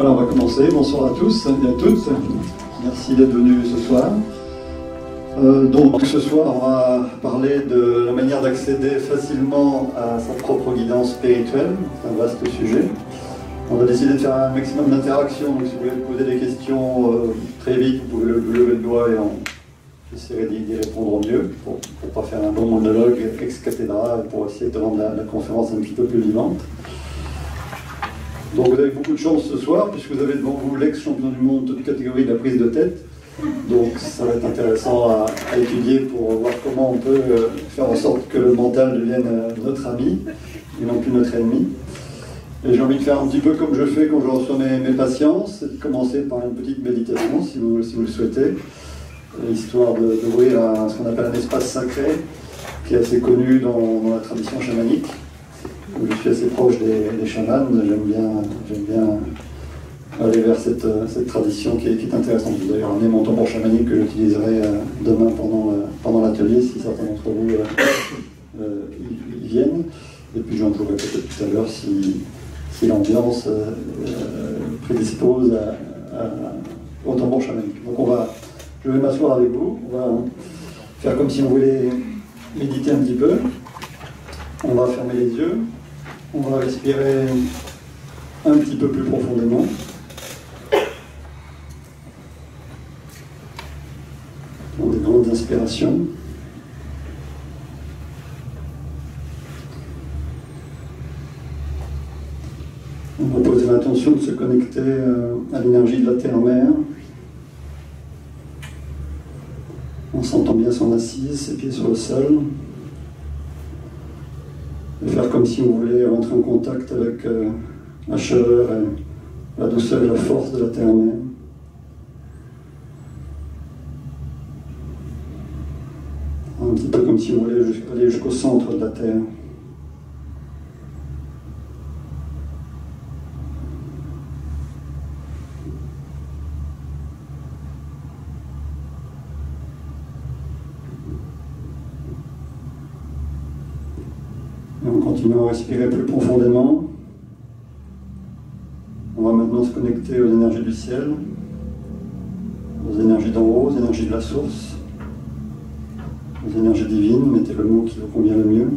Voilà, on va commencer. Bonsoir à tous et à toutes. Merci d'être venus ce soir. Donc ce soir, on va parler de la manière d'accéder facilement à sa propre guidance spirituelle. C'est un vaste sujet. On a décidé de faire un maximum d'interactions. Donc si vous voulez poser des questions très vite, vous pouvez lever le doigt et j'essaierai d'y répondre au mieux pour ne pas faire un long monologue ex cathedra, pour essayer de rendre la conférence un petit peu plus vivante. Donc vous avez beaucoup de chance ce soir, puisque vous avez devant vous l'ex-champion du monde toute catégorie de la prise de tête. Donc ça va être intéressant à étudier pour voir comment on peut faire en sorte que le mental devienne notre ami, et non plus notre ennemi. Et j'ai envie de faire un petit peu comme je fais quand je reçois mes patients, c'est de commencer par une petite méditation, si vous le souhaitez, histoire d'ouvrir ce qu'on appelle un espace sacré, qui est assez connu dans la tradition chamanique. Je suis assez proche des chamans, j'aime bien aller vers cette tradition qui est intéressante. J'ai d'ailleurs amené mon tambour chamanique que j'utiliserai demain pendant l'atelier, si certains d'entre vous y viennent. Et puis j'en jouerai peut-être tout à l'heure si l'ambiance prédispose au tambour chamanique. Donc je vais m'asseoir avec vous, on va faire comme si on voulait méditer un petit peu. On va fermer les yeux. On va respirer un petit peu plus profondément. Dans des grandes inspirations. On va poser l'intention de se connecter à l'énergie de la terre-mère. En sentant bien son assise, ses pieds sur le sol. Et faire comme si on voulait rentrer en contact avec la chaleur et la douceur et la force de la terre-mère. Un petit peu comme si on voulait aller jusqu'au centre de la terre. En continuant à respirer plus profondément, on va maintenant se connecter aux énergies du ciel, aux énergies d'en haut, aux énergies de la source, aux énergies divines, mettez le mot qui vous convient le mieux.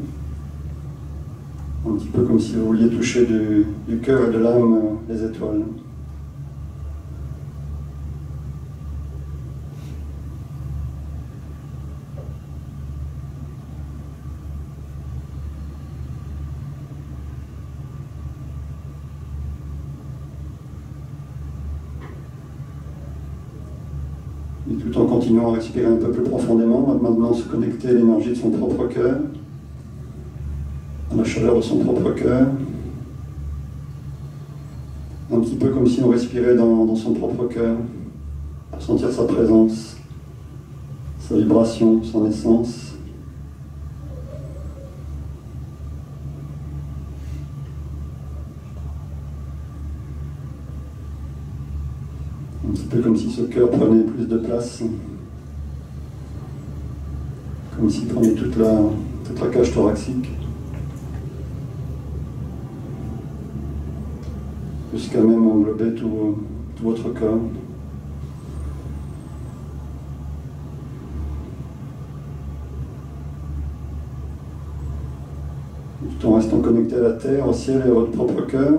Un petit peu comme si vous vouliez toucher du cœur et de l'âme les étoiles. Et tout en continuant à respirer un peu plus profondément, on va maintenant se connecter à l'énergie de son propre cœur, à la chaleur de son propre cœur. Un petit peu comme si on respirait dans son propre cœur, pour sentir sa présence, sa vibration, son essence. Un petit peu comme si ce cœur prenait plus de place, comme s'il prenait toute la cage thoracique, jusqu'à même englober tout votre corps. Tout en restant connecté à la terre, au ciel et à votre propre cœur.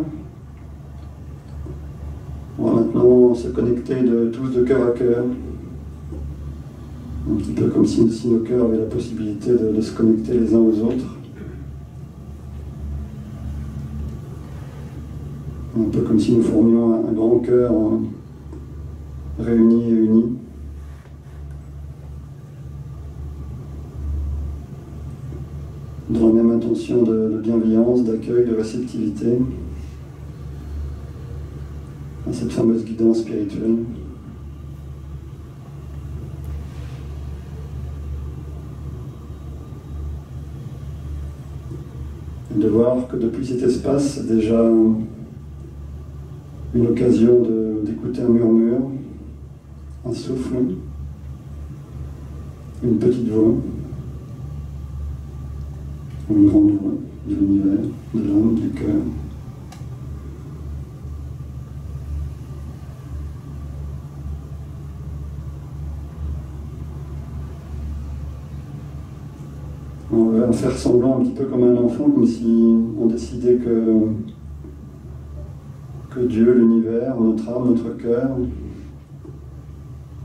On va maintenant se connecter tous de cœur à cœur. Un petit peu comme si nos cœurs avaient la possibilité de se connecter les uns aux autres. Un peu comme si nous formions un grand cœur réuni et uni. Dans la même intention de bienveillance, d'accueil, de réceptivité. À cette fameuse guidance spirituelle. Et de voir que depuis cet espace, c'est déjà une occasion d'écouter un murmure, un souffle, une petite voix, ou une grande voix de l'univers, de l'âme, du cœur. On va faire semblant un petit peu comme un enfant, comme si on décidait que Dieu, l'univers, notre âme, notre cœur,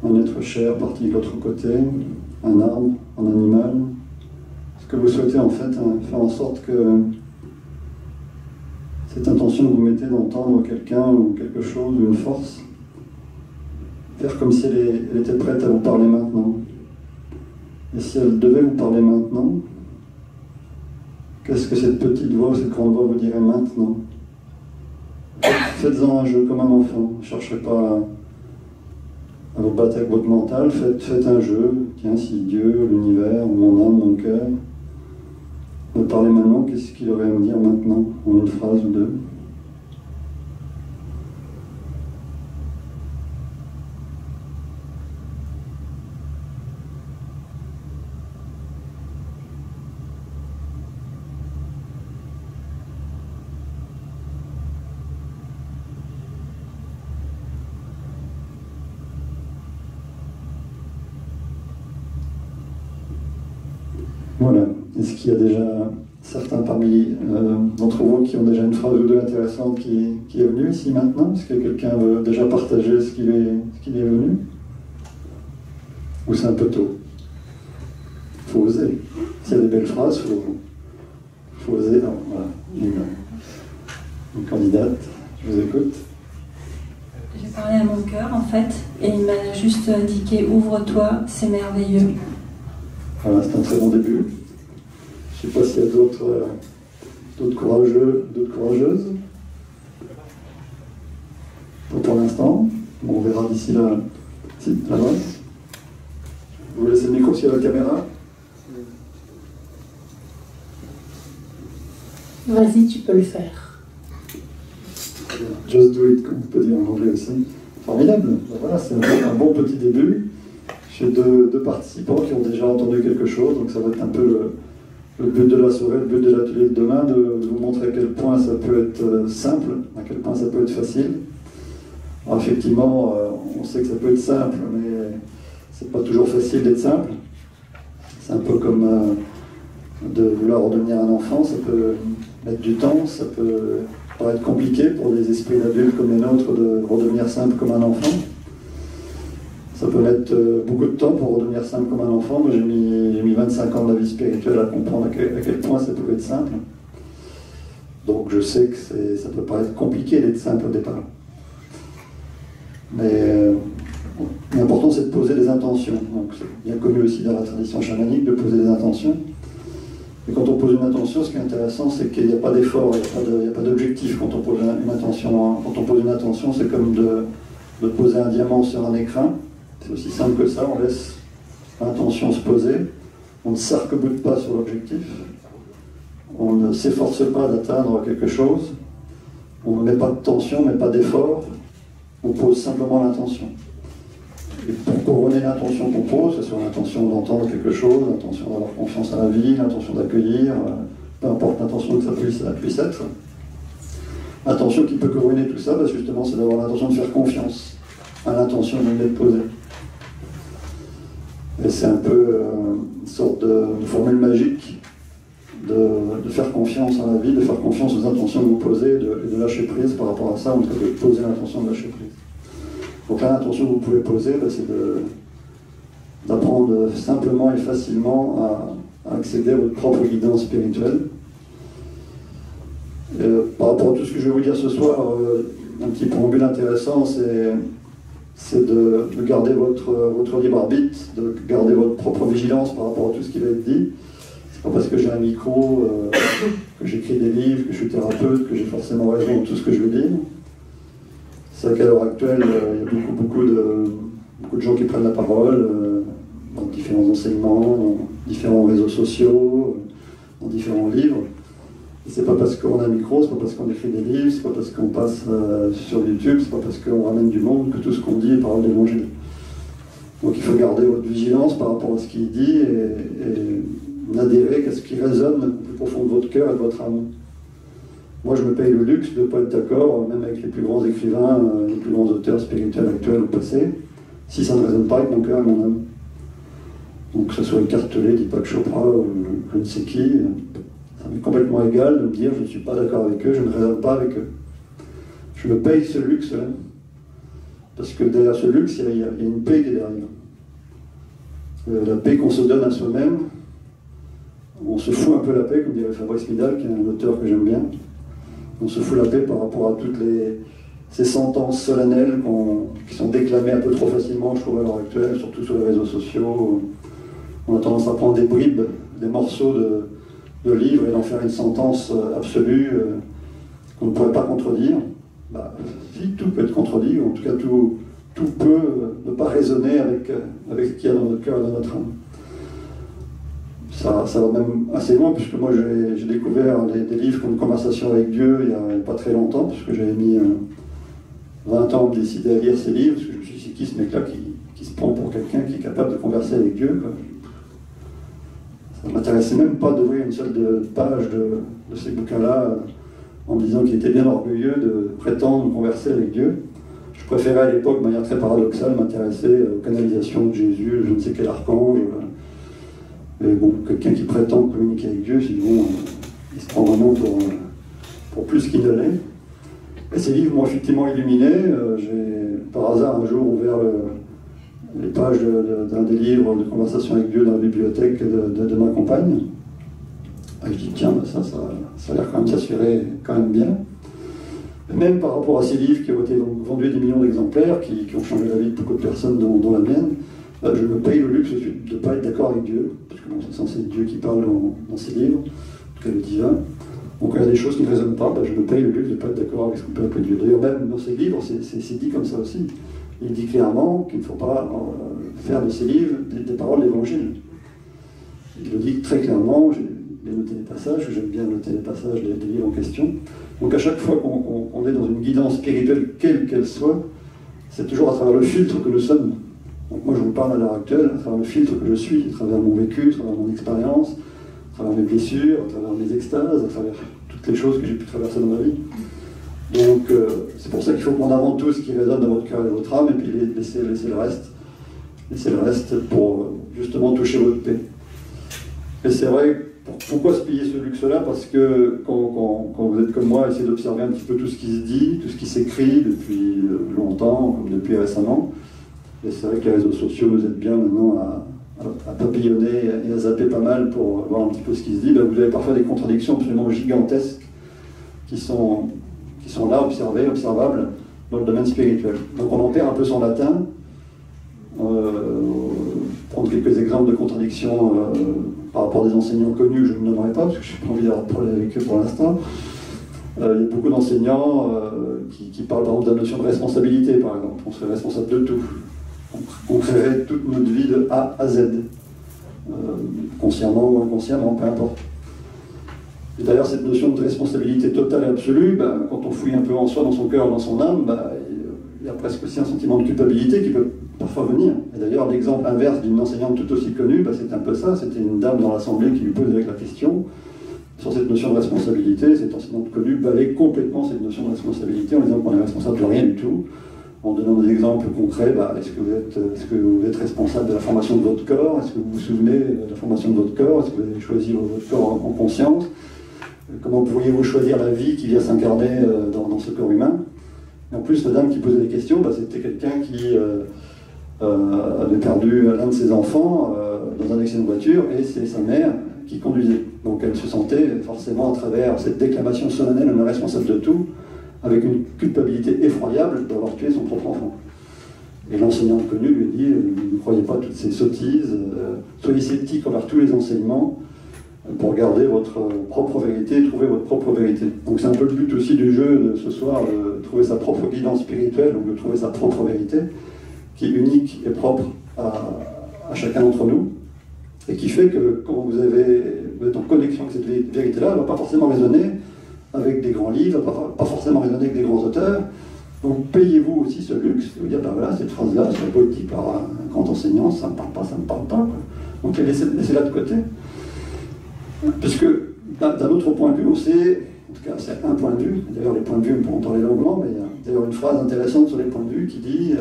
un être cher parti de l'autre côté, un arbre, un animal. Ce que vous souhaitez en fait, faire en sorte que cette intention que vous mettez d'entendre quelqu'un ou quelque chose, une force, faire comme si elle était prête à vous parler maintenant. Et si elle devait vous parler maintenant, qu'est-ce que cette petite voix ou cette grande voix vous dirait maintenant? Faites-en un jeu comme un enfant. Ne cherchez pas à vous battre avec votre mental. Faites un jeu. Tiens, si Dieu, l'univers, mon âme, mon cœur me parlait maintenant, qu'est-ce qu'il aurait à me dire maintenant, en une phrase ou deux? Voilà. Est-ce qu'il y a déjà certains parmi d'entre vous qui ont déjà une phrase ou deux intéressante qui est venue ici maintenant? Est-ce que quelqu'un veut déjà partager ce qu'il est venu? Ou c'est un peu tôt? Il faut oser. S'il y a des belles phrases, il faut oser. Alors, voilà. Une candidate, je vous écoute. J'ai parlé à mon cœur en fait, et il m'a juste indiqué « Ouvre-toi, c'est merveilleux ». Voilà, c'est un très bon début. Je ne sais pas s'il y a d'autres courageux, d'autres courageuses. Pas pour l'instant. Bon, on verra d'ici là. Si, là-bas. Vous laissez le micro s'il y a la caméra. Vas-y, tu peux le faire. Just do it, comme on peut dire en anglais aussi. Formidable. Voilà, c'est un bon petit début. J'ai deux participants qui ont déjà entendu quelque chose, donc ça va être un peu le but de la soirée, le but de l'atelier de demain, de vous montrer à quel point ça peut être simple, à quel point ça peut être facile. Alors effectivement, on sait que ça peut être simple, mais c'est pas toujours facile d'être simple. C'est un peu comme de vouloir redevenir un enfant, ça peut mettre du temps, ça peut paraître compliqué pour des esprits d'adultes comme les nôtres de redevenir simple comme un enfant. Ça peut mettre beaucoup de temps pour redevenir simple comme un enfant. Moi, j'ai mis 25 ans de la vie spirituelle à comprendre à quel point ça pouvait être simple. Donc, je sais que ça peut paraître compliqué d'être simple au départ. Mais l'important, c'est de poser des intentions. Donc, c'est bien connu aussi dans la tradition chamanique de poser des intentions. Et quand on pose une intention, ce qui est intéressant, c'est qu'il n'y a pas d'effort, il n'y a pas d'objectif quand on pose une intention. Quand on pose une intention, c'est comme de poser un diamant sur un écrin. C'est aussi simple que ça, on laisse l'intention se poser, on ne s'arc-boute pas sur l'objectif, on ne s'efforce pas d'atteindre quelque chose, on ne met pas de tension, mais pas d'effort, on pose simplement l'intention. Et pour couronner l'intention qu'on pose, que ce soit l'intention d'entendre quelque chose, l'intention d'avoir confiance à la vie, l'intention d'accueillir, peu importe l'intention que ça puisse être, l'intention qui peut couronner tout ça, justement, c'est d'avoir l'intention de faire confiance à l'intention de l'être posée. Et c'est un peu une sorte de formule magique de faire confiance à la vie, de faire confiance aux intentions que vous posez et de lâcher prise par rapport à ça, en tout cas de poser l'intention de lâcher prise. Donc là, l'intention que vous pouvez poser, c'est d'apprendre simplement et facilement à accéder à votre propre guidance spirituelle. Et, par rapport à tout ce que je vais vous dire ce soir, un petit préambule intéressant, c'est de garder votre libre arbitre, de garder votre propre vigilance par rapport à tout ce qui va être dit. C'est pas parce que j'ai un micro, que j'écris des livres, que je suis thérapeute, que j'ai forcément raison de tout ce que je veux dire. C'est qu'à l'heure actuelle, il y a beaucoup de gens qui prennent la parole dans différents enseignements, dans différents réseaux sociaux, dans différents livres. C'est pas parce qu'on a un micro, c'est pas parce qu'on écrit des livres, c'est pas parce qu'on passe sur YouTube, c'est pas parce qu'on ramène du monde que tout ce qu'on dit est parole d'évangile. Donc il faut garder votre vigilance par rapport à ce qui est dit et n'adhérer qu'à ce qui résonne au plus profond de votre cœur et de votre âme. Moi je me paye le luxe de ne pas être d'accord, même avec les plus grands écrivains, les plus grands auteurs spirituels actuels ou passés, si ça ne résonne pas avec mon cœur et mon âme. Donc que ce soit écartelé, Deepak Chopra ou je ne sais qui, ça m'est complètement égal de me dire je ne suis pas d'accord avec eux, je ne raisonne pas avec eux. Je me paye ce luxe-là. Parce que derrière ce luxe, il y a une paix qui est derrière. La paix qu'on se donne à soi-même, on se fout un peu la paix, comme dirait Fabrice Midal, qui est un auteur que j'aime bien. On se fout la paix par rapport à toutes ces sentences solennelles qui sont déclamées un peu trop facilement, je trouve, à l'heure actuelle, surtout sur les réseaux sociaux. On a tendance à prendre des bribes, des morceaux de livres et d'en faire une sentence absolue qu'on ne pourrait pas contredire. Bah, si, tout peut être contredit, ou en tout cas tout peut ne pas résonner avec ce qu'il y a dans notre cœur et dans notre âme. Ça va même assez loin, puisque moi j'ai découvert des livres comme Conversation avec Dieu il n'y a pas très longtemps, puisque j'avais mis 20 ans à me décider à lire ces livres, parce que je me suis dit, c'est qui ce mec-là qui se prend pour quelqu'un qui est capable de converser avec Dieu, quoi. Ça ne m'intéressait même pas d'ouvrir une seule page de ces bouquins-là en me disant qu'il était bien orgueilleux de prétendre converser avec Dieu. Je préférais à l'époque, de manière très paradoxale, m'intéresser aux canalisations de Jésus, je ne sais quel archange. Et bon, quelqu'un qui prétend communiquer avec Dieu, sinon il se prend vraiment pour plus qu'il ne l'est. Et ces livres m'ont effectivement illuminé. J'ai par hasard un jour ouvert les pages d'un des livres de Conversation avec Dieu dans la bibliothèque de ma compagne. Et je dis, tiens, ça a l'air quand même s'assurer quand même bien. Et même par rapport à ces livres qui ont été donc vendus des millions d'exemplaires, qui ont changé la vie de beaucoup de personnes, dont la mienne, je me paye le luxe de ne pas être d'accord avec Dieu, parce que bon, c'est censé être Dieu qui parle dans ces livres, en tout cas le divin. Donc quand il y a des choses qui ne résonnent pas, je me paye le luxe de ne pas être d'accord avec ce qu'on peut appeler Dieu. D'ailleurs, même dans ces livres, c'est dit comme ça aussi. Il dit clairement qu'il ne faut pas faire de ces livres des paroles d'évangile. Il le dit très clairement, j'ai noté les passages, j'aime bien noter les passages des livres en question. Donc à chaque fois qu'on est dans une guidance spirituelle, quelle qu'elle soit, c'est toujours à travers le filtre que nous sommes. Donc moi je vous parle à l'heure actuelle, à travers le filtre que je suis, à travers mon vécu, à travers mon expérience, à travers mes blessures, à travers mes extases, à travers toutes les choses que j'ai pu traverser dans ma vie. Donc c'est pour ça qu'il faut qu'on invente tout ce qui résonne dans votre cœur et votre âme, et puis laisser le reste. Laisser le reste pour justement toucher votre paix. Et c'est vrai, pourquoi se payer ce luxe-là? Parce que quand vous êtes comme moi, essayez d'observer un petit peu tout ce qui se dit, tout ce qui s'écrit depuis longtemps, comme depuis récemment. Et c'est vrai que les réseaux sociaux nous aident bien maintenant à papillonner et à zapper pas mal pour voir un petit peu ce qui se dit. Vous avez parfois des contradictions absolument gigantesques qui sont là, observables dans le domaine spirituel. Donc on en perd un peu son latin. Prendre quelques exemples de contradictions par rapport à des enseignants connus, je ne nommerai pas, parce que je n'ai pas envie d'avoir de problème avec eux pour l'instant. Il y a beaucoup d'enseignants qui parlent par exemple de la notion de responsabilité, par exemple. On serait responsable de tout. On créerait toute notre vie de A à Z, consciemment ou inconsciemment, peu importe. Et d'ailleurs, cette notion de responsabilité totale et absolue, quand on fouille un peu en soi, dans son cœur, dans son âme, il y a presque aussi un sentiment de culpabilité qui peut parfois venir. Et d'ailleurs, l'exemple inverse d'une enseignante tout aussi connue, c'est un peu ça. C'était une dame dans l'assemblée qui lui posait la question sur cette notion de responsabilité. Cette enseignante connue balaye complètement cette notion de responsabilité en disant qu'on est responsable de rien du tout, en donnant des exemples concrets. Est-ce que vous êtes responsable de la formation de votre corps? Est-ce que vous vous souvenez de la formation de votre corps? Est-ce que vous avez choisi votre corps en conscience? Comment pourriez-vous choisir la vie qui vient s'incarner dans ce corps humain? Et en plus, la dame qui posait des questions, c'était quelqu'un qui avait perdu l'un de ses enfants dans un accident de voiture, et c'est sa mère qui conduisait. Donc elle se sentait forcément, à travers cette déclamation solennelle, on est responsable de tout, avec une culpabilité effroyable d'avoir tué son propre enfant. Et l'enseignant connu lui dit, ne croyez pas toutes ces sottises, soyez sceptiques envers tous les enseignements, pour garder votre propre vérité, trouver votre propre vérité. Donc c'est un peu le but aussi du jeu de ce soir, de trouver sa propre guidance spirituelle, donc de trouver sa propre vérité, qui est unique et propre à chacun d'entre nous, et qui fait que quand vous êtes en connexion avec cette vérité-là, elle ne va pas forcément résonner avec des grands livres, elle ne va pas forcément résonner avec des grands auteurs. Donc payez-vous aussi ce luxe, de vous dire, voilà, cette phrase-là, c'est pas dit par un grand enseignant, ça ne me parle pas, ça ne me parle pas. Quoi. Donc laissez-la de côté. Puisque d'un autre point de vue, on sait, en tout cas c'est un point de vue, d'ailleurs les points de vue on peut en parler longuement, mais il y a d'ailleurs une phrase intéressante sur les points de vue qui dit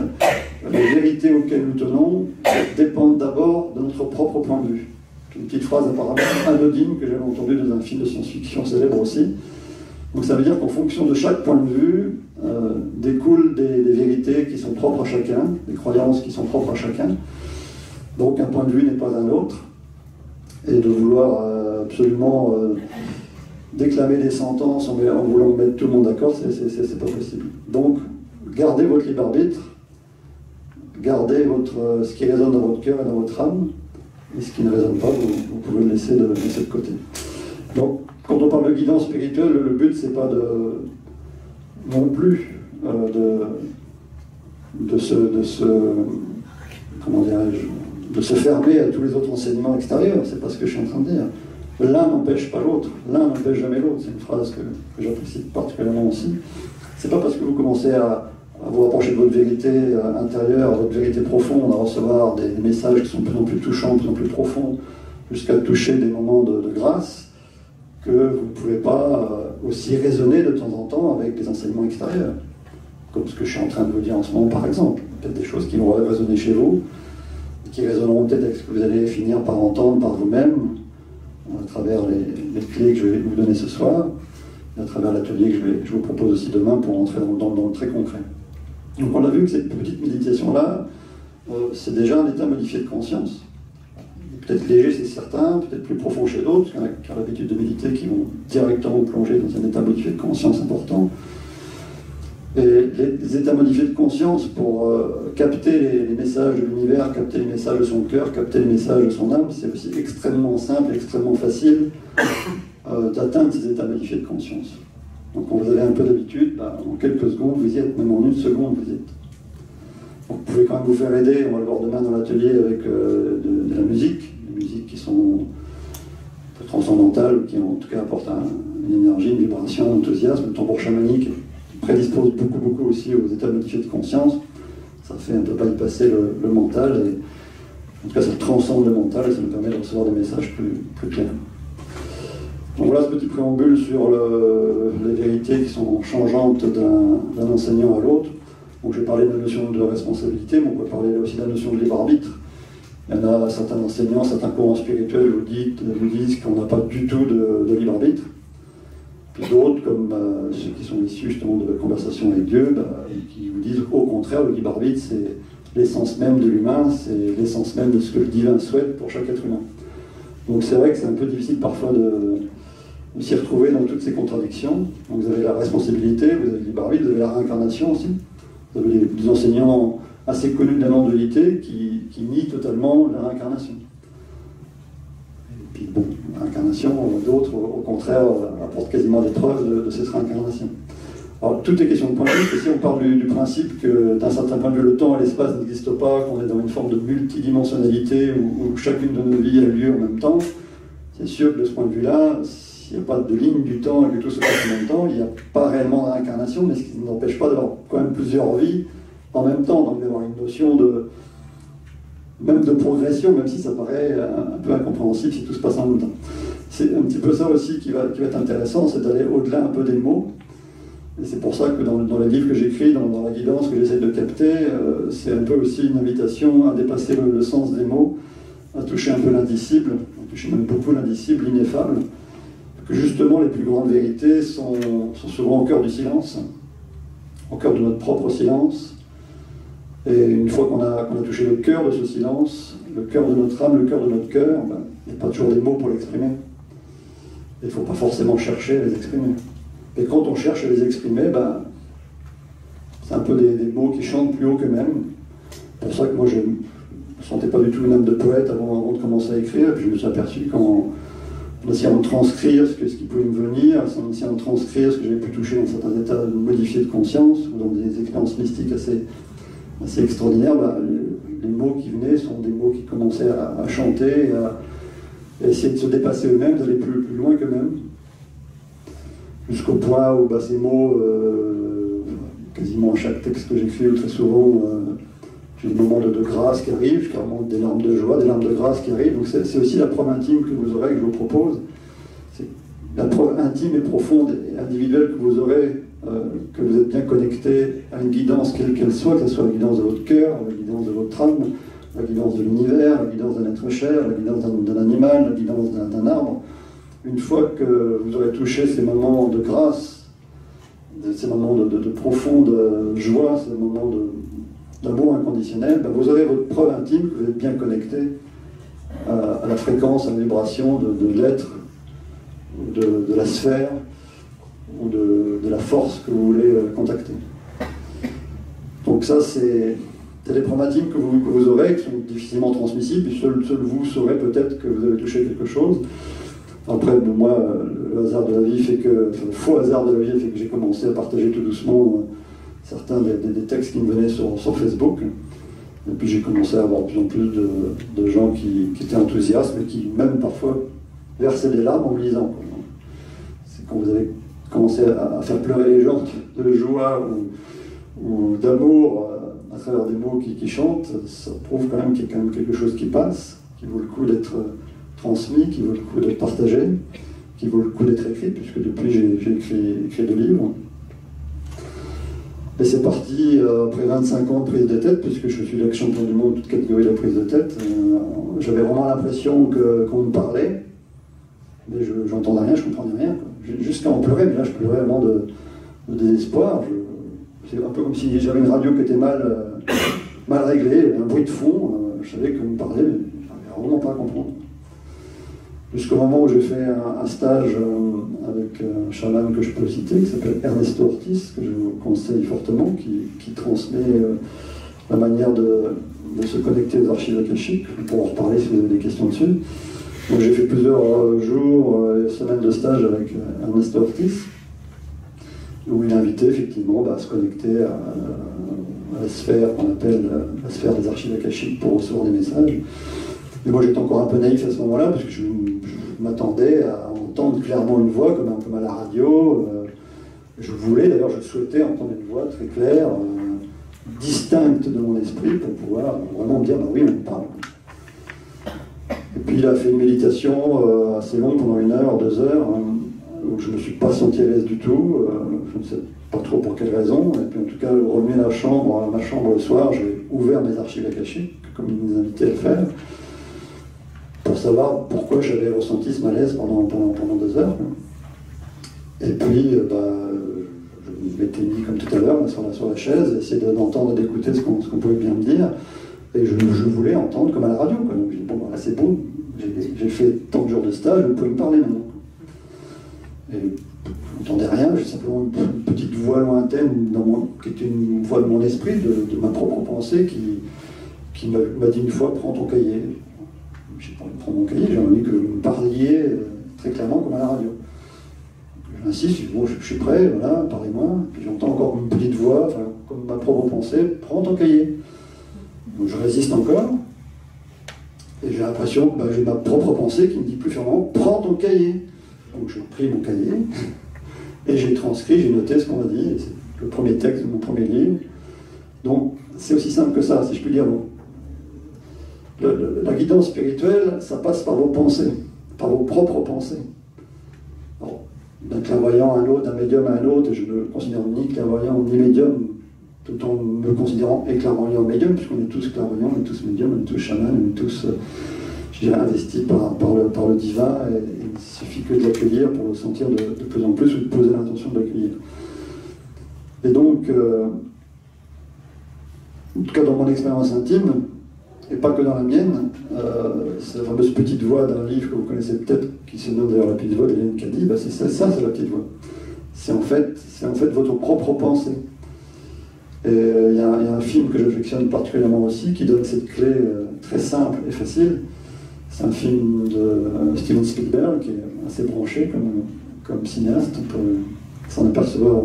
les vérités auxquelles nous tenons dépendent d'abord de notre propre point de vue. Une petite phrase apparemment anodine que j'avais entendue dans un film de science-fiction célèbre aussi. Donc ça veut dire qu'en fonction de chaque point de vue, découlent des vérités qui sont propres à chacun, des croyances qui sont propres à chacun. Donc un point de vue n'est pas un autre. Et de vouloir absolument déclamer des sentences en voulant mettre tout le monde d'accord, c'est pas possible. Donc gardez votre libre arbitre, gardez ce qui résonne dans votre cœur et dans votre âme, et ce qui ne résonne pas, vous pouvez le laisser de côté. Donc, quand on parle de guidance spirituelle, le but, c'est pas non plus de se fermer à tous les autres enseignements extérieurs. C'est pas ce que je suis en train de dire. L'un n'empêche pas l'autre, l'un n'empêche jamais l'autre. C'est une phrase que j'apprécie particulièrement aussi. C'est pas parce que vous commencez à vous rapprocher de votre vérité intérieure, votre vérité profonde, à recevoir des messages qui sont de plus en plus touchants, de plus en plus profonds, jusqu'à toucher des moments de grâce, que vous ne pouvez pas aussi raisonner de temps en temps avec des enseignements extérieurs. Comme ce que je suis en train de vous dire en ce moment, par exemple. Peut-être des choses qui vont résonner chez vous, qui résonneront peut-être avec ce que vous allez finir par entendre par vous-même, à travers les clés que je vais vous donner ce soir, et à travers l'atelier que je vous propose aussi demain pour entrer dans le très concret. Donc on a vu que cette petite méditation-là, c'est déjà un état modifié de conscience. Peut-être léger chez certains, peut-être plus profond chez d'autres, qui ont l'habitude de méditer, qui vont directement plonger dans un état modifié de conscience important. Et les états modifiés de conscience, pour capter les messages de l'univers, capter les messages de son cœur, capter les messages de son âme, c'est aussi extrêmement simple, extrêmement facile d'atteindre ces états modifiés de conscience. Donc quand vous avez un peu d'habitude, en quelques secondes vous y êtes, même en une seconde vous y êtes. Donc, vous pouvez quand même vous faire aider, on va le voir demain dans l'atelier, avec de la musique, des musiques qui sont transcendantales, qui en tout cas apportent une énergie, une vibration, un enthousiasme. Le tambour chamanique prédispose beaucoup aussi aux états modifiés de conscience. Ça fait un peu bypasser le mental, et en tout cas ça transcende le mental et ça nous permet de recevoir des messages plus clairs. Donc voilà ce petit préambule sur les vérités qui sont changeantes d'un enseignant à l'autre. Donc j'ai parlé de la notion de responsabilité, mais on peut parler aussi de la notion de libre arbitre. Il y en a certains enseignants, certains courants spirituels vous disent qu'on n'a pas du tout de libre arbitre. Puis d'autres, comme ceux qui sont issus justement de la conversation avec Dieu, qui vous disent au contraire, le libre arbitre c'est l'essence même de l'humain, c'est l'essence même de ce que le divin souhaite pour chaque être humain. Donc c'est vrai que c'est un peu difficile parfois de s'y retrouver dans toutes ces contradictions. Donc vous avez la responsabilité, vous avez le libre arbitre, vous avez la réincarnation aussi. Vous avez des enseignants assez connus de la non-dualité qui nient totalement la réincarnation. Et puis bon, la réincarnation, d'autres au contraire apportent quasiment des preuves de cette réincarnation. Alors tout est question de point de vue, si on part du principe que d'un certain point de vue le temps et l'espace n'existent pas, qu'on est dans une forme de multidimensionnalité où chacune de nos vies a lieu en même temps, c'est sûr que de ce point de vue-là, s'il n'y a pas de ligne du temps et que tout se passe en même temps, il n'y a pas réellement de réincarnation, mais ce qui n'empêche pas d'avoir quand même plusieurs vies en même temps, donc d'avoir une notion même de progression, même si ça paraît un peu incompréhensible si tout se passe en même temps. C'est un petit peu ça aussi qui va être intéressant, c'est d'aller au-delà un peu des mots. Et c'est pour ça que dans les livres que j'écris, dans la guidance que j'essaie de capter, c'est un peu aussi une invitation à dépasser le sens des mots, à toucher un peu l'indicible, à toucher même beaucoup l'indicible, l'ineffable, que justement les plus grandes vérités sont souvent au cœur du silence, au cœur de notre propre silence. Et une fois qu'on a touché le cœur de ce silence, le cœur de notre âme, le cœur de notre cœur, il n'y a pas toujours des mots pour l'exprimer. Il ne faut pas forcément chercher à les exprimer. Et quand on cherche à les exprimer, c'est un peu des mots qui chantent plus haut qu'eux-mêmes. C'est pour ça que moi je ne sentais pas du tout une âme de poète avant de commencer à écrire, et puis je me suis aperçu qu'en essayant de transcrire ce qui pouvait me venir, en essayant de transcrire ce que j'avais pu toucher dans certains états modifiés de conscience, ou dans des expériences mystiques assez extraordinaires, les mots qui venaient sont des mots qui commençaient à chanter, à essayer de se dépasser eux-mêmes, d'aller plus loin qu'eux-mêmes, jusqu'au point où ces mots, quasiment à chaque texte que j'écris, très souvent, j'ai des moments de grâce qui arrivent, carrément des larmes de joie, des larmes de grâce qui arrivent. Donc c'est aussi la preuve intime que vous aurez, que je vous propose. C'est la preuve intime et profonde et individuelle que vous aurez que vous êtes bien connecté à une guidance quelle qu'elle soit, que ce soit la guidance de votre cœur, la guidance de votre âme, la guidance de l'univers, la guidance d'un être cher, la guidance d'un animal, la guidance d'un arbre. Une fois que vous aurez touché ces moments de grâce, ces moments de profonde joie, ces moments d'amour inconditionnel, ben vous aurez votre preuve intime que vous êtes bien connecté à la fréquence, à la vibration de l'être, de la sphère, ou de la force que vous voulez contacter. Donc ça, c'est les preuves intimes que vous aurez, qui sont difficilement transmissibles, et seul vous saurez peut-être que vous avez touché quelque chose. Après, moi, le hasard de la vie fait que, enfin, le faux hasard de la vie fait que j'ai commencé à partager tout doucement certains des textes qui me venaient sur Facebook. Et puis j'ai commencé à avoir de plus en plus de gens qui étaient enthousiastes, et qui même parfois versaient des larmes en me lisant. C'est quand vous avez commencé à faire pleurer les gens de joie ou d'amour à travers des mots qui chantent, ça prouve quand même qu'il y a quand même quelque chose qui passe, qui vaut le coup d'être transmis, qui vaut le coup d'être partagé, qui vaut le coup d'être écrit, puisque depuis j'ai écrit 2 livres. Et c'est parti après 25 ans de prise de tête, puisque je suis l'ex-champion du monde, toute catégorie de la prise de tête. J'avais vraiment l'impression qu'on me parlait, mais je n'entendais rien, je ne comprenais rien. Jusqu'à en pleurer, mais là je pleurais vraiment de désespoir. C'est un peu comme si j'avais une radio qui était mal réglée, un bruit de fond. Je savais qu'on me parlait, mais je n'arrivais vraiment pas à comprendre. Jusqu'au moment où j'ai fait un stage avec un chaman que je peux citer, qui s'appelle Ernesto Ortiz, que je vous conseille fortement, qui transmet la manière de se connecter aux archives akashiques. On pourra en reparler si vous avez des questions dessus. Donc j'ai fait plusieurs jours et semaines de stage avec Ernesto Ortiz, où il invitait effectivement à se connecter à la sphère qu'on appelle la sphère des archives akashiques pour recevoir des messages. Et moi j'étais encore un peu naïf à ce moment-là, parce que je m'attendais à entendre clairement une voix, comme à la radio. Je voulais, d'ailleurs je souhaitais entendre une voix très claire, distincte de mon esprit, pour pouvoir vraiment me dire, bah oui, on me parle. Et puis il a fait une méditation assez longue, pendant 1 heure, 2 heures, où je ne me suis pas senti à l'aise du tout, je ne sais pas trop pour quelle raison, et puis en tout cas, remis à ma chambre le soir, j'ai ouvert mes archives akashiques, comme il nous invitait à le faire, pour savoir pourquoi j'avais ressenti ce malaise pendant 2 heures. Et puis, je m'étais mis comme tout à l'heure sur la chaise, essayer d'entendre, d'écouter ce qu'on pouvait bien me dire, et je voulais entendre comme à la radio. Donc j'ai dit, bon, là c'est bon, j'ai fait tant de jours de stage, vous pouvez me parler maintenant. Et je n'entendais rien, j'ai simplement une petite voix lointaine qui était une voix de mon esprit, de ma propre pensée, qui m'a dit une fois, prends ton cahier. J'ai pas envie de prendre mon cahier, j'ai envie que vous me parliez très clairement comme à la radio. J'insiste, je dis, bon, je suis prêt, voilà, parlez-moi. Puis j'entends encore une petite voix, comme ma propre pensée, prends ton cahier. Donc je résiste encore, et j'ai l'impression que j'ai ma propre pensée qui me dit plus fermement, prends ton cahier. Donc j'ai pris mon cahier, et j'ai transcrit, j'ai noté ce qu'on m'a dit, c'est le premier texte de mon premier livre. Donc c'est aussi simple que ça, si je puis dire. Bon. La guidance spirituelle, ça passe par vos pensées, par vos propres pensées. Alors, d'un clairvoyant à un autre, d'un médium à un autre, je ne me considère ni clairvoyant ni médium, tout en me considérant et clairvoyant médium, puisqu'on est tous clairvoyants, on est tous médiums, on est tous chamans, on est tous, je dirais, investis par le divin, et il suffit que de l'accueillir pour le sentir de plus en plus, ou de poser l'intention de l'accueillir. Et donc, en tout cas dans mon expérience intime, et pas que dans la mienne, c'est la fameuse petite voix d'un livre que vous connaissez peut-être, qui se nomme d'ailleurs La petite voix d'Hélène Caddy, c'est ça, c'est la petite voix. C'est en fait votre propre pensée. Et il y a un film que j'affectionne particulièrement aussi, qui donne cette clé très simple et facile. C'est un film de Steven Spielberg, qui est assez branché comme cinéaste, on peut s'en apercevoir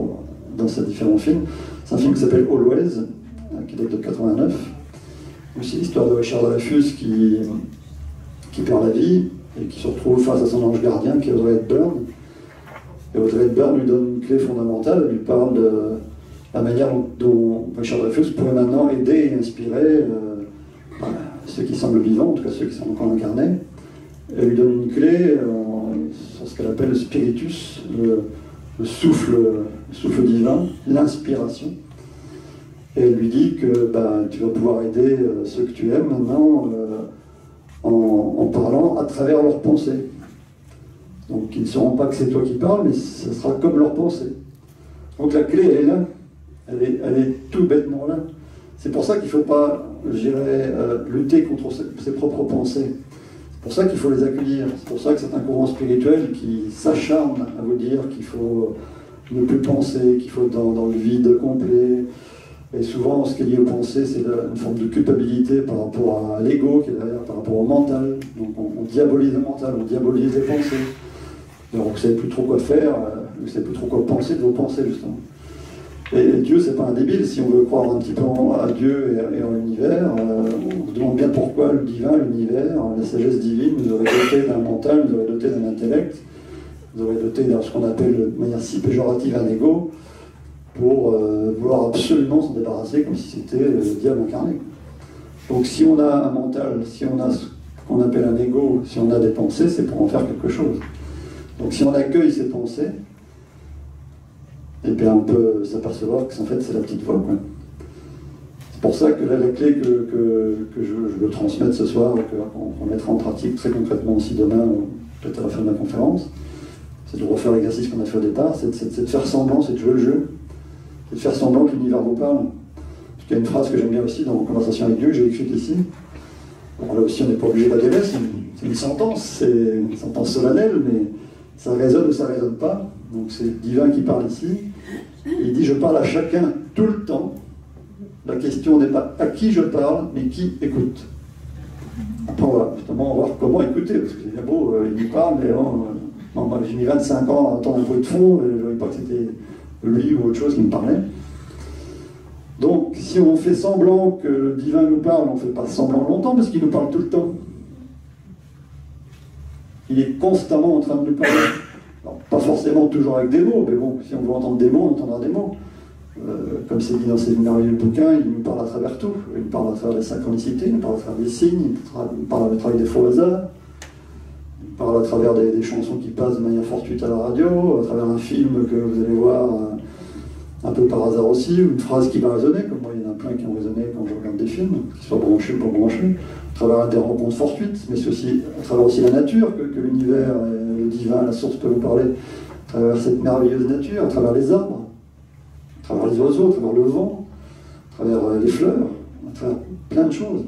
dans ses différents films. C'est un film qui s'appelle Always, qui date de 89. Aussi l'histoire de Richard Dreyfuss qui perd la vie et qui se retrouve face à son ange gardien qui est Audrey Hepburn. Et Audrey Hepburn lui donne une clé fondamentale, elle lui parle de la manière dont Richard Dreyfuss pourrait maintenant aider et inspirer ceux qui semblent vivants, en tout cas ceux qui sont encore incarnés. Elle lui donne une clé sur ce qu'elle appelle le spiritus, souffle divin, l'inspiration. Et elle lui dit que tu vas pouvoir aider ceux que tu aimes maintenant en parlant à travers leurs pensées. Donc ils ne sauront pas que c'est toi qui parles, mais ce sera comme leurs pensées. Donc la clé, elle est là. Elle est tout bêtement là. C'est pour ça qu'il ne faut pas, je dirais, lutter contre ses propres pensées. C'est pour ça qu'il faut les accueillir. C'est pour ça que certains courants spirituels qui s'acharnent à vous dire qu'il faut ne plus penser, qu'il faut être dans le vide complet. Et souvent, ce qui est lié aux pensées, c'est une forme de culpabilité par rapport à l'ego qui est derrière, par rapport au mental. Donc on diabolise le mental, on diabolise les pensées. Alors vous ne savez plus trop quoi faire, vous ne savez plus trop quoi penser de vos pensées, justement. Et Dieu, c'est pas un débile. Si on veut croire un petit peu à Dieu et en l'univers, on se demande bien pourquoi le divin, l'univers, la sagesse divine nous aurait doté d'un mental, nous aurait doté d'un intellect, nous aurait doté d'un ce qu'on appelle de manière si péjorative un ego, pour vouloir absolument s'en débarrasser comme si c'était le diable incarné. Donc si on a un mental, si on a ce qu'on appelle un ego, si on a des pensées, c'est pour en faire quelque chose. Donc si on accueille ces pensées, et bien on peut s'apercevoir que en fait c'est la petite voix. C'est pour ça que là, la clé que je veux transmettre ce soir, qu'on mettra en pratique très concrètement aussi demain, peut-être à la fin de la conférence, c'est de refaire l'exercice qu'on a fait au départ, c'est de faire semblant, c'est de jouer le jeu, c'est de faire semblant que l'univers vous parle. Parce qu'il y a une phrase que j'aime bien aussi dans Conversation avec Dieu, que j'ai écrite ici. Alors là aussi on n'est pas obligé d'adhérer, c'est une sentence solennelle, mais ça résonne ou ça ne résonne pas. Donc c'est divin qui parle ici. Il dit « Je parle à chacun tout le temps. La question n'est pas à qui je parle, mais qui écoute. » Après, on va justement voir comment écouter, parce que c'est beau, il lui parle, mais moi j'ai mis 25 ans à entendre un bruit de fond, et je ne voyais pas que c'était lui ou autre chose qui me parlait. Donc, si on fait semblant que le divin nous parle, on ne fait pas semblant longtemps, parce qu'il nous parle tout le temps. Il est constamment en train de nous parler. Alors, pas forcément toujours avec des mots, mais bon, si on veut entendre des mots, on entendra des mots. Comme c'est dit dans ces merveilleux bouquins, il nous parle à travers tout. Il nous parle à travers la synchronicité, il nous parle à travers des signes, il nous parle à travers des faux hasards, il nous parle à travers des chansons qui passent de manière fortuite à la radio, à travers un film que vous allez voir un peu par hasard aussi, ou une phrase qui va résonner, comme moi il y en a plein qui ont résonné quand je regarde des films, qu'ils soient branchés ou pas branchés, à travers des rencontres fortuites, mais c'est aussi à travers aussi la nature que l'univers, le divin, la source peut vous parler, à travers cette merveilleuse nature, à travers les arbres, à travers les oiseaux, à travers le vent, à travers les fleurs, à travers plein de choses.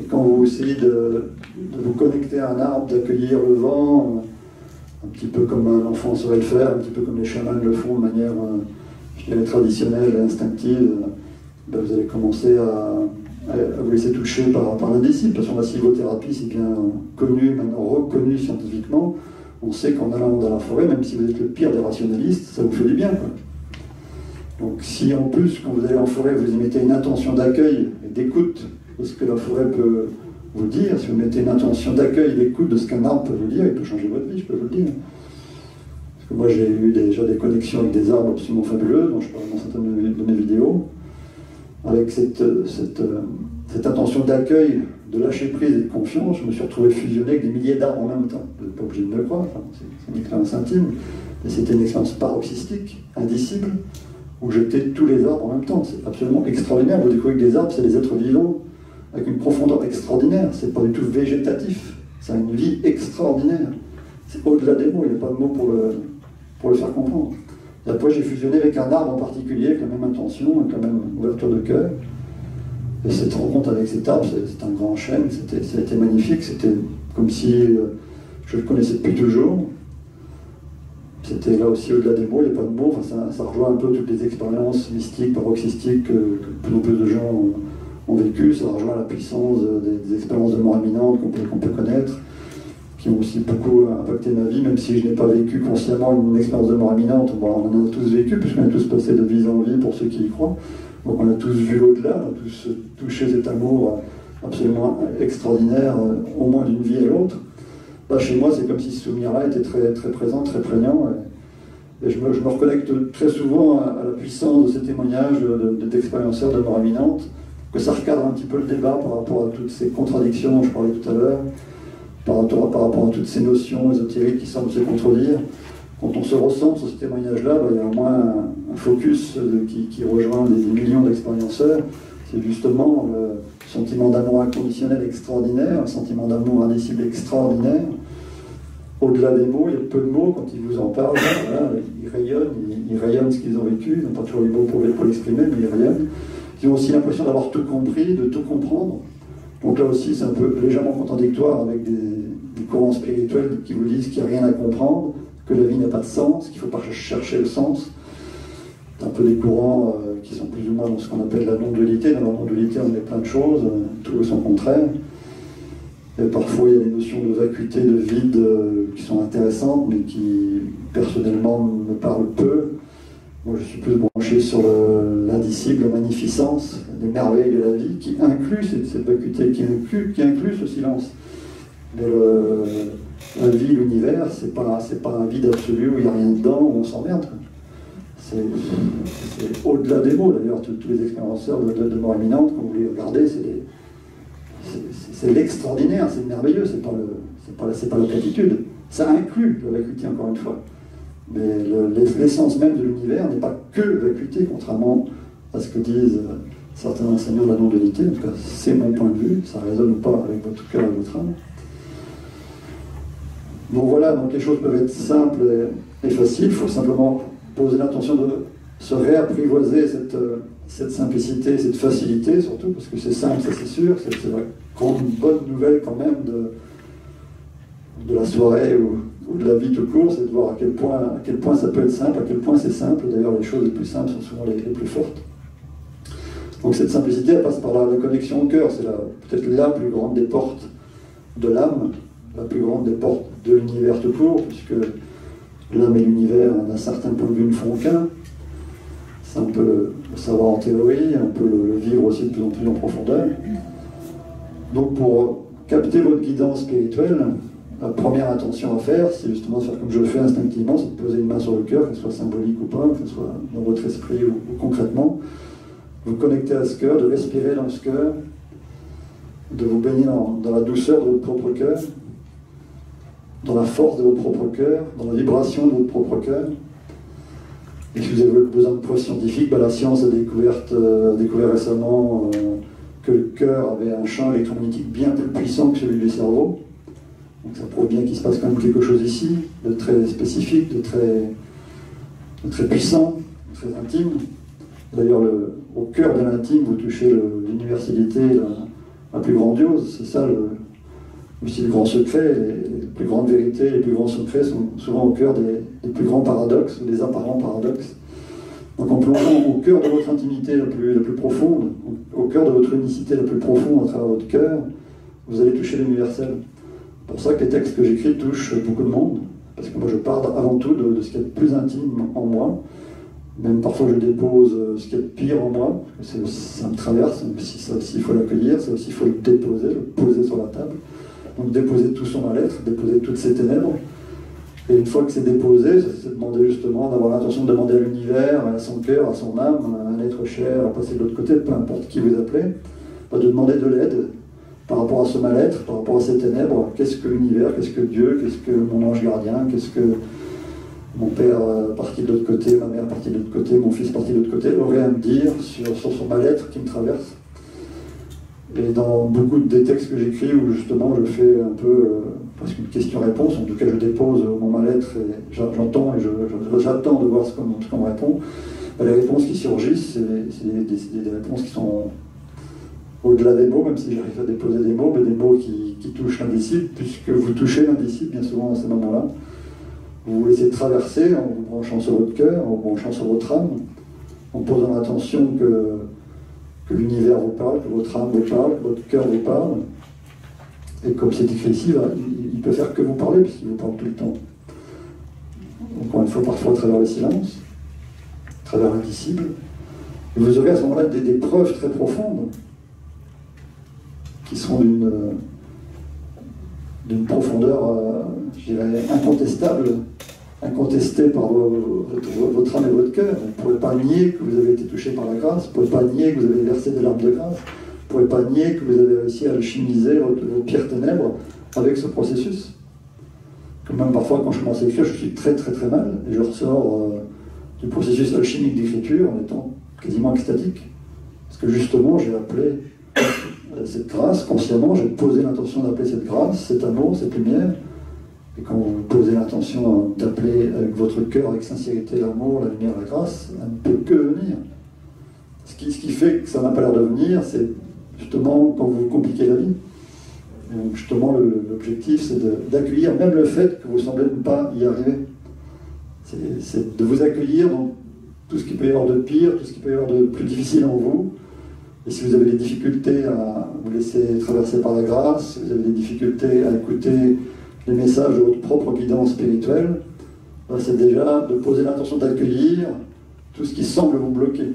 Et quand vous essayez de vous connecter à un arbre, d'accueillir le vent, un petit peu comme un enfant saurait le faire, un petit peu comme les chamans le font de manière, je dirais, traditionnelle et instinctive, ben vous allez commencer à vous laisser toucher par l'indicible, parce que la sylvothérapie, c'est bien connu, maintenant reconnu scientifiquement. On sait qu'en allant dans la forêt, même si vous êtes le pire des rationalistes, ça vous fait du bien, quoi. Donc si en plus, quand vous allez en forêt, vous y mettez une intention d'accueil et d'écoute de ce que la forêt peut vous dire, si vous mettez une intention d'accueil et d'écoute de ce qu'un arbre peut vous dire, il peut changer votre vie, je peux vous le dire. Parce que moi j'ai eu déjà des connexions avec des arbres absolument fabuleuses, dont je parle dans certaines de mes vidéos, avec cette intention d'accueil, de lâcher prise et de confiance. Je me suis retrouvé fusionné avec des milliers d'arbres en même temps. Vous n'êtes pas obligé de me le croire, enfin, c'est une expérience intime, mais c'était une expérience paroxystique, indicible, où j'étais tous les arbres en même temps. C'est absolument extraordinaire. Vous découvrez que les arbres, c'est des êtres vivants, avec une profondeur extraordinaire. C'est pas du tout végétatif. C'est une vie extraordinaire. C'est au-delà des mots. Il n'y a pas de mots pour le faire comprendre. Et après, j'ai fusionné avec un arbre en particulier, avec la même intention, avec la même ouverture de cœur. Et cette rencontre avec cet arbre, c'est un grand chêne. Ça a été magnifique. C'était comme si je le connaissais depuis toujours. C'était là aussi au-delà des mots, il n'y a pas de mots, enfin, ça rejoint un peu toutes les expériences mystiques, paroxystiques que plus en plus de gens ont vécues. Ça rejoint la puissance des expériences de mort imminente qu'on peut connaître, qui ont aussi beaucoup impacté ma vie, même si je n'ai pas vécu consciemment une expérience de mort imminente. Bon, on en a tous vécu, puisqu'on a tous passé de vie en vie pour ceux qui y croient. Donc on a tous vu l'au-delà, on a tous touché cet amour absolument extraordinaire, au moins d'une vie à l'autre. Là, chez moi, c'est comme si ce souvenir-là était très, très présent, très prégnant. Et je me reconnecte très souvent à la puissance de ces témoignages d'expérienceurs de mort imminente, que ça recadre un petit peu le débat par rapport à toutes ces contradictions dont je parlais tout à l'heure, par rapport à toutes ces notions ésotériques qui semblent se contredire, quand on se ressent sur ce témoignage-là, il y a au moins un focus qui rejoint des millions d'expérienceurs. C'est justement le sentiment d'amour inconditionnel extraordinaire, un sentiment d'amour indicible extraordinaire. Au-delà des mots, il y a peu de mots quand ils vous en parlent. Voilà, ils rayonnent ce qu'ils ont vécu. Ils n'ont pas toujours les mots pour l'exprimer, mais ils rayonnent. Ils ont aussi l'impression d'avoir tout compris, de tout comprendre. Donc là aussi, c'est un peu légèrement contradictoire avec des courants spirituels qui vous disent qu'il n'y a rien à comprendre, que la vie n'a pas de sens, qu'il ne faut pas chercher le sens. C'est un peu des courants qui sont plus ou moins dans ce qu'on appelle la non-dualité. Dans la non-dualité, on met plein de choses, tout et son contraire. Et parfois, il y a des notions de vacuité, de vide qui sont intéressantes, mais qui, personnellement, me parlent peu. Moi, je suis plus branché sur l'indicible, la magnificence, les merveilles de la vie, qui inclut cette vacuité, qui inclut ce silence. Mais la vie, l'univers, c'est pas un vide absolu où il n'y a rien dedans, où on s'emmerde. C'est au-delà des mots, d'ailleurs, tous les expérienceurs de mort imminente, quand vous les regardez, c'est l'extraordinaire, c'est merveilleux, c'est pas la platitude. Ça inclut la vacuité, encore une fois. Mais l'essence même de l'univers n'est pas que vacuité, contrairement à ce que disent certains enseignants de la non-dualité. En tout cas, c'est mon point de vue, ça ne résonne pas avec votre cœur et votre âme. Donc voilà, donc les choses peuvent être simples et faciles. Il faut simplement poser l'intention de se réapprivoiser cette simplicité, cette facilité surtout, parce que c'est simple, ça c'est sûr. C'est la grande bonne nouvelle quand même de la soirée ou de la vie tout court, c'est de voir à quel point ça peut être simple, à quel point c'est simple. D'ailleurs, les choses les plus simples sont souvent les plus fortes. Donc cette simplicité, elle passe par la connexion au cœur. C'est peut-être la plus grande des portes de l'âme, la plus grande des portes de l'univers tout court, puisque l'âme et l'univers, d'un certain point de vue, ne font qu'un. Ça, on peut le savoir en théorie, on peut le vivre aussi de plus en plus en profondeur. Donc pour capter votre guidance spirituelle, la première intention à faire, c'est justement de faire comme je le fais instinctivement, c'est de poser une main sur le cœur, qu'elle soit symbolique ou pas, qu'elle soit dans votre esprit ou concrètement. Vous connecter à ce cœur, de respirer dans ce cœur, de vous baigner dans la douceur de votre propre cœur, dans la force de votre propre cœur, dans la vibration de votre propre cœur. Et si vous avez besoin de preuves scientifiques, la science a découvert récemment que le cœur avait un champ électromagnétique bien plus puissant que celui du cerveau. Donc ça prouve bien qu'il se passe quand même quelque chose ici, de très spécifique, de très puissant, de très intime. D'ailleurs, au cœur de l'intime, vous touchez l'universalité la plus grandiose. C'est ça aussi le grand secret. Les plus grandes vérités, les plus grands secrets sont souvent au cœur des plus grands paradoxes, ou des apparents paradoxes. Donc en plongeant au cœur de votre intimité la plus profonde, au cœur de votre unicité la plus profonde à travers votre cœur, vous allez toucher l'universel. C'est pour ça que les textes que j'écris touchent beaucoup de monde, parce que moi je parle avant tout de ce qui est le plus intime en moi. Même parfois je dépose ce qui est le pire en moi, parce que ça me traverse, ça aussi il faut l'accueillir, ça aussi il faut le déposer, le poser sur la table. Donc déposer tout son mal-être, déposer toutes ses ténèbres. Et une fois que c'est déposé, c'est de demander justement, d'avoir l'intention de demander à l'univers, à son cœur, à son âme, à un être cher, à passer de l'autre côté, peu importe qui vous appelez, de demander de l'aide par rapport à ce mal-être, par rapport à ces ténèbres. Qu'est-ce que l'univers, qu'est-ce que Dieu, qu'est-ce que mon ange gardien, qu'est-ce que mon père parti de l'autre côté, ma mère partie de l'autre côté, mon fils parti de l'autre côté, aurait à me dire sur son mal-être qui me traverse. Et dans beaucoup des textes que j'écris, où justement je fais un peu presque une question-réponse, en tout cas je dépose mon mal-être et j'entends et j'attends de voir ce qu'on me répond, les réponses qui surgissent, c'est des réponses qui sont au-delà des mots, même si j'arrive à déposer des mots, mais des mots qui touchent l'indicible, puisque vous touchez l'indicible bien souvent dans ces moments-là. Vous vous laissez traverser en vous branchant sur votre cœur, en vous branchant sur votre âme, en posant l'attention que l'univers vous parle, que votre âme vous parle, que votre cœur vous parle. Et comme c'est écrit ici, il peut faire que vous parler, puisqu'il vous parle tout le temps. Encore une fois, parfois à travers le silence, à travers l'indicible. Et vous aurez à ce moment-là des preuves très profondes, qui seront d'une profondeur, je dirais, incontestable, incontestée par votre âme et votre cœur. Vous ne pourrez pas nier que vous avez été touché par la grâce, vous ne pouvez pas nier que vous avez versé des larmes de grâce, vous ne pouvez pas nier que vous avez réussi à alchimiser vos pires ténèbres avec ce processus. que même parfois quand je commence à écrire, je suis très très très mal, et je ressors du processus alchimique d'écriture en étant quasiment extatique. Parce que justement, j'ai appelé cette grâce, consciemment, j'ai posé l'intention d'appeler cette grâce, cet amour, cette lumière. Et quand vous posez l'intention d'appeler avec votre cœur, avec sincérité, l'amour, la lumière, la grâce, elle ne peut que venir. Ce qui fait que ça n'a pas l'air de venir, c'est justement quand vous compliquez la vie. Et donc justement, l'objectif, c'est d'accueillir même le fait que vous semblez ne pas y arriver. C'est de vous accueillir dans tout ce qu'il peut y avoir de pire, tout ce qu'il peut y avoir de plus difficile en vous. Et si vous avez des difficultés à vous laisser traverser par la grâce, si vous avez des difficultés à écouter les messages de votre propre guidance spirituelle, c'est déjà de poser l'intention d'accueillir tout ce qui semble vous bloquer.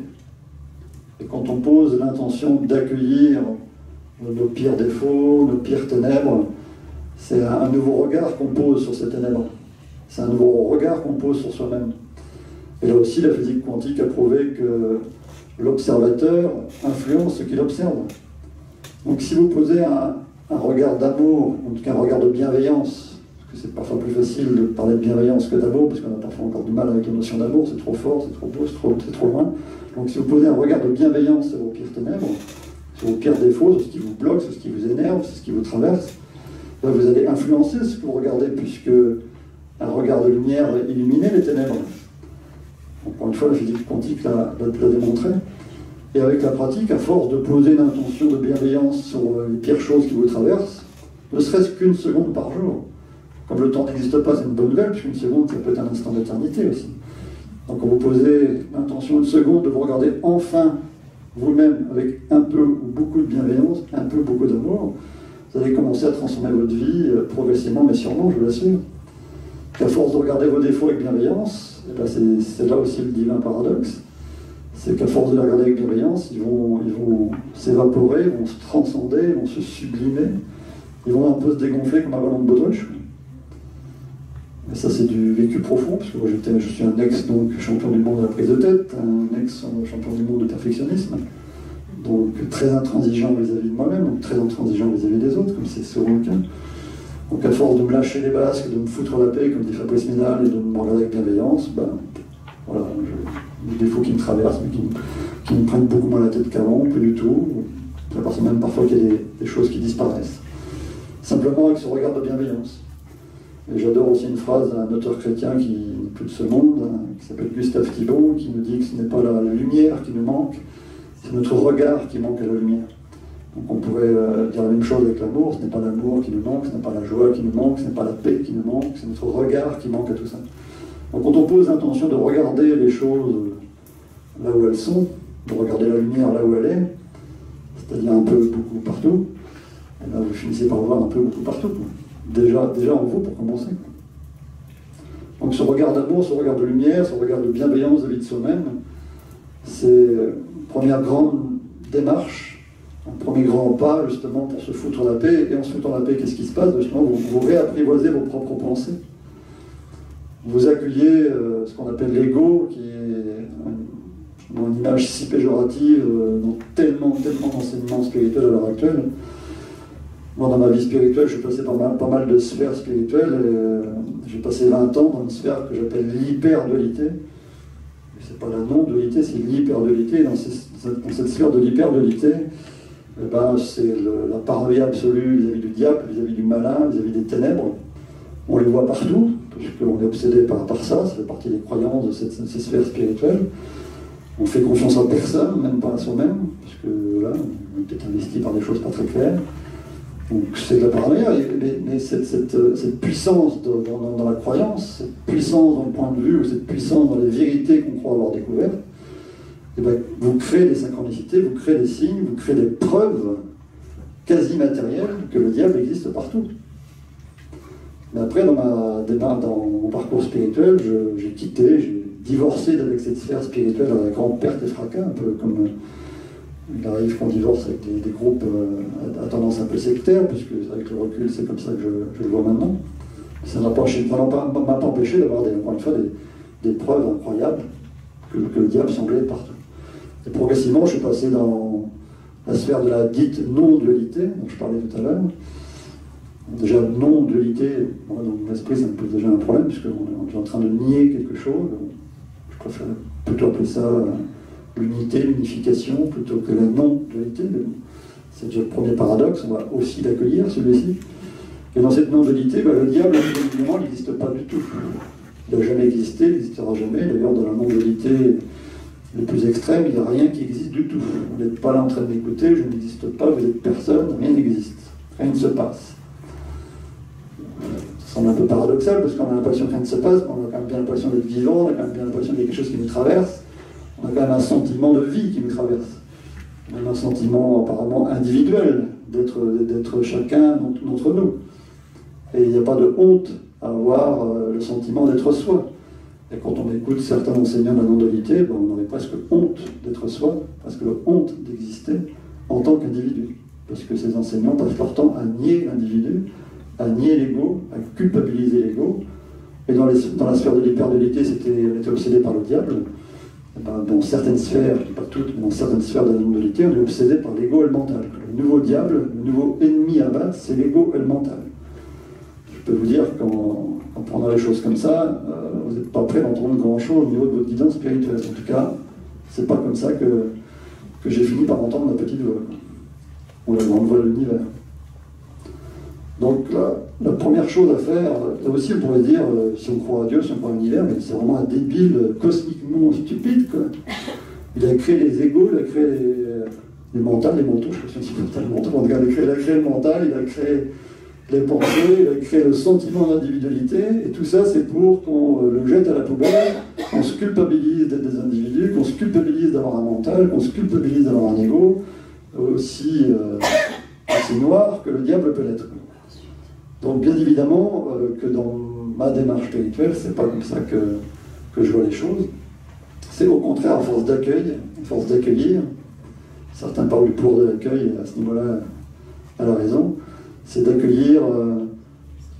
Et quand on pose l'intention d'accueillir nos pires défauts, nos pires ténèbres, c'est un nouveau regard qu'on pose sur ces ténèbres. C'est un nouveau regard qu'on pose sur soi-même. Et là aussi, la physique quantique a prouvé que l'observateur influence ce qu'il observe. Donc si vous posez un regard d'amour, en tout cas un regard de bienveillance, parce que c'est parfois plus facile de parler de bienveillance que d'amour, parce qu'on a parfois encore du mal avec la notion d'amour, c'est trop fort, c'est trop beau, c'est trop loin. Donc si vous posez un regard de bienveillance sur vos pires ténèbres, sur vos pires défauts, sur ce qui vous bloque, sur ce qui vous énerve, sur ce qui vous traverse, là vous allez influencer ce que vous regardez, puisque un regard de lumière va illuminer les ténèbres. Encore une fois, la physique quantique l'a démontré. Et avec la pratique, à force de poser une intention de bienveillance sur les pires choses qui vous traversent, ne serait-ce qu'une seconde par jour. Comme le temps n'existe pas, c'est une bonne nouvelle, puisqu'une seconde, ça peut être un instant d'éternité aussi. Donc quand vous posez l'intention une seconde de vous regarder enfin vous-même avec un peu ou beaucoup de bienveillance, un peu beaucoup d'amour, vous allez commencer à transformer votre vie progressivement, mais sûrement, je vous l'assure. Qu'à force de regarder vos défauts avec bienveillance, et ben c'est là aussi le divin paradoxe, c'est qu'à force de les regarder avec bienveillance, ils vont s'évaporer, ils vont se transcender, ils vont se sublimer, ils vont un peu se dégonfler comme un ballon de baudruche. Et ça, c'est du vécu profond, parce que moi je suis un ex-champion du monde de la prise de tête, un ex-champion du monde de perfectionnisme, donc très intransigeant vis-à-vis de moi-même, donc très intransigeant vis-à-vis des autres, comme c'est souvent le cas. Donc à force de me lâcher les basques, de me foutre la paix, comme dit Fabrice Midal, et de me regarder avec bienveillance, voilà, des défauts qui me traversent, mais qui me prennent beaucoup moins la tête qu'avant, plus du tout. Ça passe même parfois qu'il y a des choses qui disparaissent. Simplement avec ce regard de bienveillance. Et j'adore aussi une phrase d'un auteur chrétien qui n'est plus de ce monde, qui s'appelle Gustave Thibon, qui nous dit que ce n'est pas la lumière qui nous manque, c'est notre regard qui manque à la lumière. Donc on pourrait dire la même chose avec l'amour, ce n'est pas l'amour qui nous manque, ce n'est pas la joie qui nous manque, ce n'est pas la paix qui nous manque, c'est notre regard qui manque à tout ça. Donc quand on pose l'intention de regarder les choses là où elles sont, de regarder la lumière là où elle est, c'est-à-dire un peu, beaucoup, partout, et là vous finissez par voir un peu, beaucoup, partout. Déjà en vous pour commencer. Donc ce regard d'amour, ce regard de lumière, ce regard de bienveillance vis-à-vis de soi-même, c'est une première grande démarche, un premier grand pas justement pour se foutre la paix. Et en se foutant la paix, qu'est-ce qui se passe? Justement, vous réapprivoisez vos propres pensées. Vous accueillez ce qu'on appelle l'ego, qui est une image si péjorative dans tellement d'enseignements spirituels à l'heure actuelle. Moi, dans ma vie spirituelle, je suis passé par pas mal de sphères spirituelles. J'ai passé 20 ans dans une sphère que j'appelle l'hyperdualité. C'est pas la non-dualité, c'est l'hyperdualité. Dans cette sphère de l'hyperdualité, c'est la paranoïa absolue vis-à-vis du diable, vis-à-vis du malin, vis-à-vis des ténèbres. On les voit partout, parce qu'on est obsédé par ça, ça fait partie des croyances de ces sphères spirituelles. On fait confiance à personne, même pas à soi-même, parce que là, on est peut-être investi par des choses pas très claires. Donc c'est de la paranoïa, mais cette puissance dans la croyance, cette puissance dans le point de vue, ou cette puissance dans les vérités qu'on croit avoir découvertes, vous créez des synchronicités, vous créez des signes, vous créez des preuves quasi matérielles que le diable existe partout. Mais après, dans mon parcours spirituel, j'ai divorcé avec cette sphère spirituelle à la grande perte et fracas, un peu comme il arrive qu'on divorce avec des groupes à tendance un peu sectaire, puisque avec le recul, c'est comme ça que je le vois maintenant. Ça ne m'a pas empêché d'avoir, encore une fois, des preuves incroyables que le diable semblait être partout. Et progressivement, je suis passé dans la sphère de la dite non-dualité, dont je parlais tout à l'heure, Déjà, non-dualité, moi, dans mon esprit, ça me pose déjà un problème, puisqu'on est en train de nier quelque chose. Je préfère plutôt appeler ça l'unité, l'unification, plutôt que la non-dualité. C'est déjà le premier paradoxe, on va aussi l'accueillir, celui-ci. Et dans cette non-dualité, le diable, évidemment, il n'existe pas du tout. Il n'a jamais existé, il n'existera jamais. D'ailleurs, dans la non-dualité les plus extrêmes, il n'y a rien qui existe du tout. Vous n'êtes pas là en train de m'écouter, je n'existe pas, vous êtes personne, rien n'existe. Rien ne se passe. Ça semble un peu paradoxal, parce qu'on a l'impression que rien ne se passe, mais on a quand même bien l'impression d'être vivant, on a quand même bien l'impression qu'il y a quelque chose qui nous traverse, on a quand même un sentiment de vie qui nous traverse. On a un sentiment apparemment individuel d'être chacun d'entre nous. Et il n'y a pas de honte à avoir le sentiment d'être soi. Et quand on écoute certains enseignants de la non-dualité, on aurait presque honte d'être soi, presque honte d'exister en tant qu'individu. Parce que ces enseignants passent leur temps à nier l'individu, à nier l'ego, à culpabiliser l'ego. Et dans la sphère de l'hyperdualité, on était obsédé par le diable. Dans certaines sphères, pas toutes, mais dans certaines sphères de la non-dualité, on est obsédé par l'ego et le mental. Le nouveau diable, le nouveau ennemi à battre, c'est l'ego et le mental. Je peux vous dire qu'en prenant les choses comme ça, vous n'êtes pas prêt d'entendre grand-chose au niveau de votre guidance spirituelle. En tout cas, c'est pas comme ça que j'ai fini par entendre ma petite voix. Ou la grande voix de l'univers. Donc la première chose à faire, là aussi on pourrait dire, si on croit à Dieu, si on croit à l'univers, mais c'est vraiment un débile cosmiquement stupide, quoi. Il a créé les égos, il a créé les mentales, les mentaux, je sais pas si c'est le mental, il a créé le mental, il a créé les pensées, il a créé le sentiment d'individualité, et tout ça c'est pour qu'on le jette à la poubelle, qu'on se culpabilise d'être des individus, qu'on se culpabilise d'avoir un mental, qu'on se culpabilise d'avoir un ego, aussi noir que le diable peut l'être. Donc bien évidemment que dans ma démarche spirituelle, c'est pas comme ça que je vois les choses. C'est au contraire à force d'accueil, à force d'accueillir. Certains parlent du pouvoir de l'accueil, à ce niveau-là, à la raison. C'est d'accueillir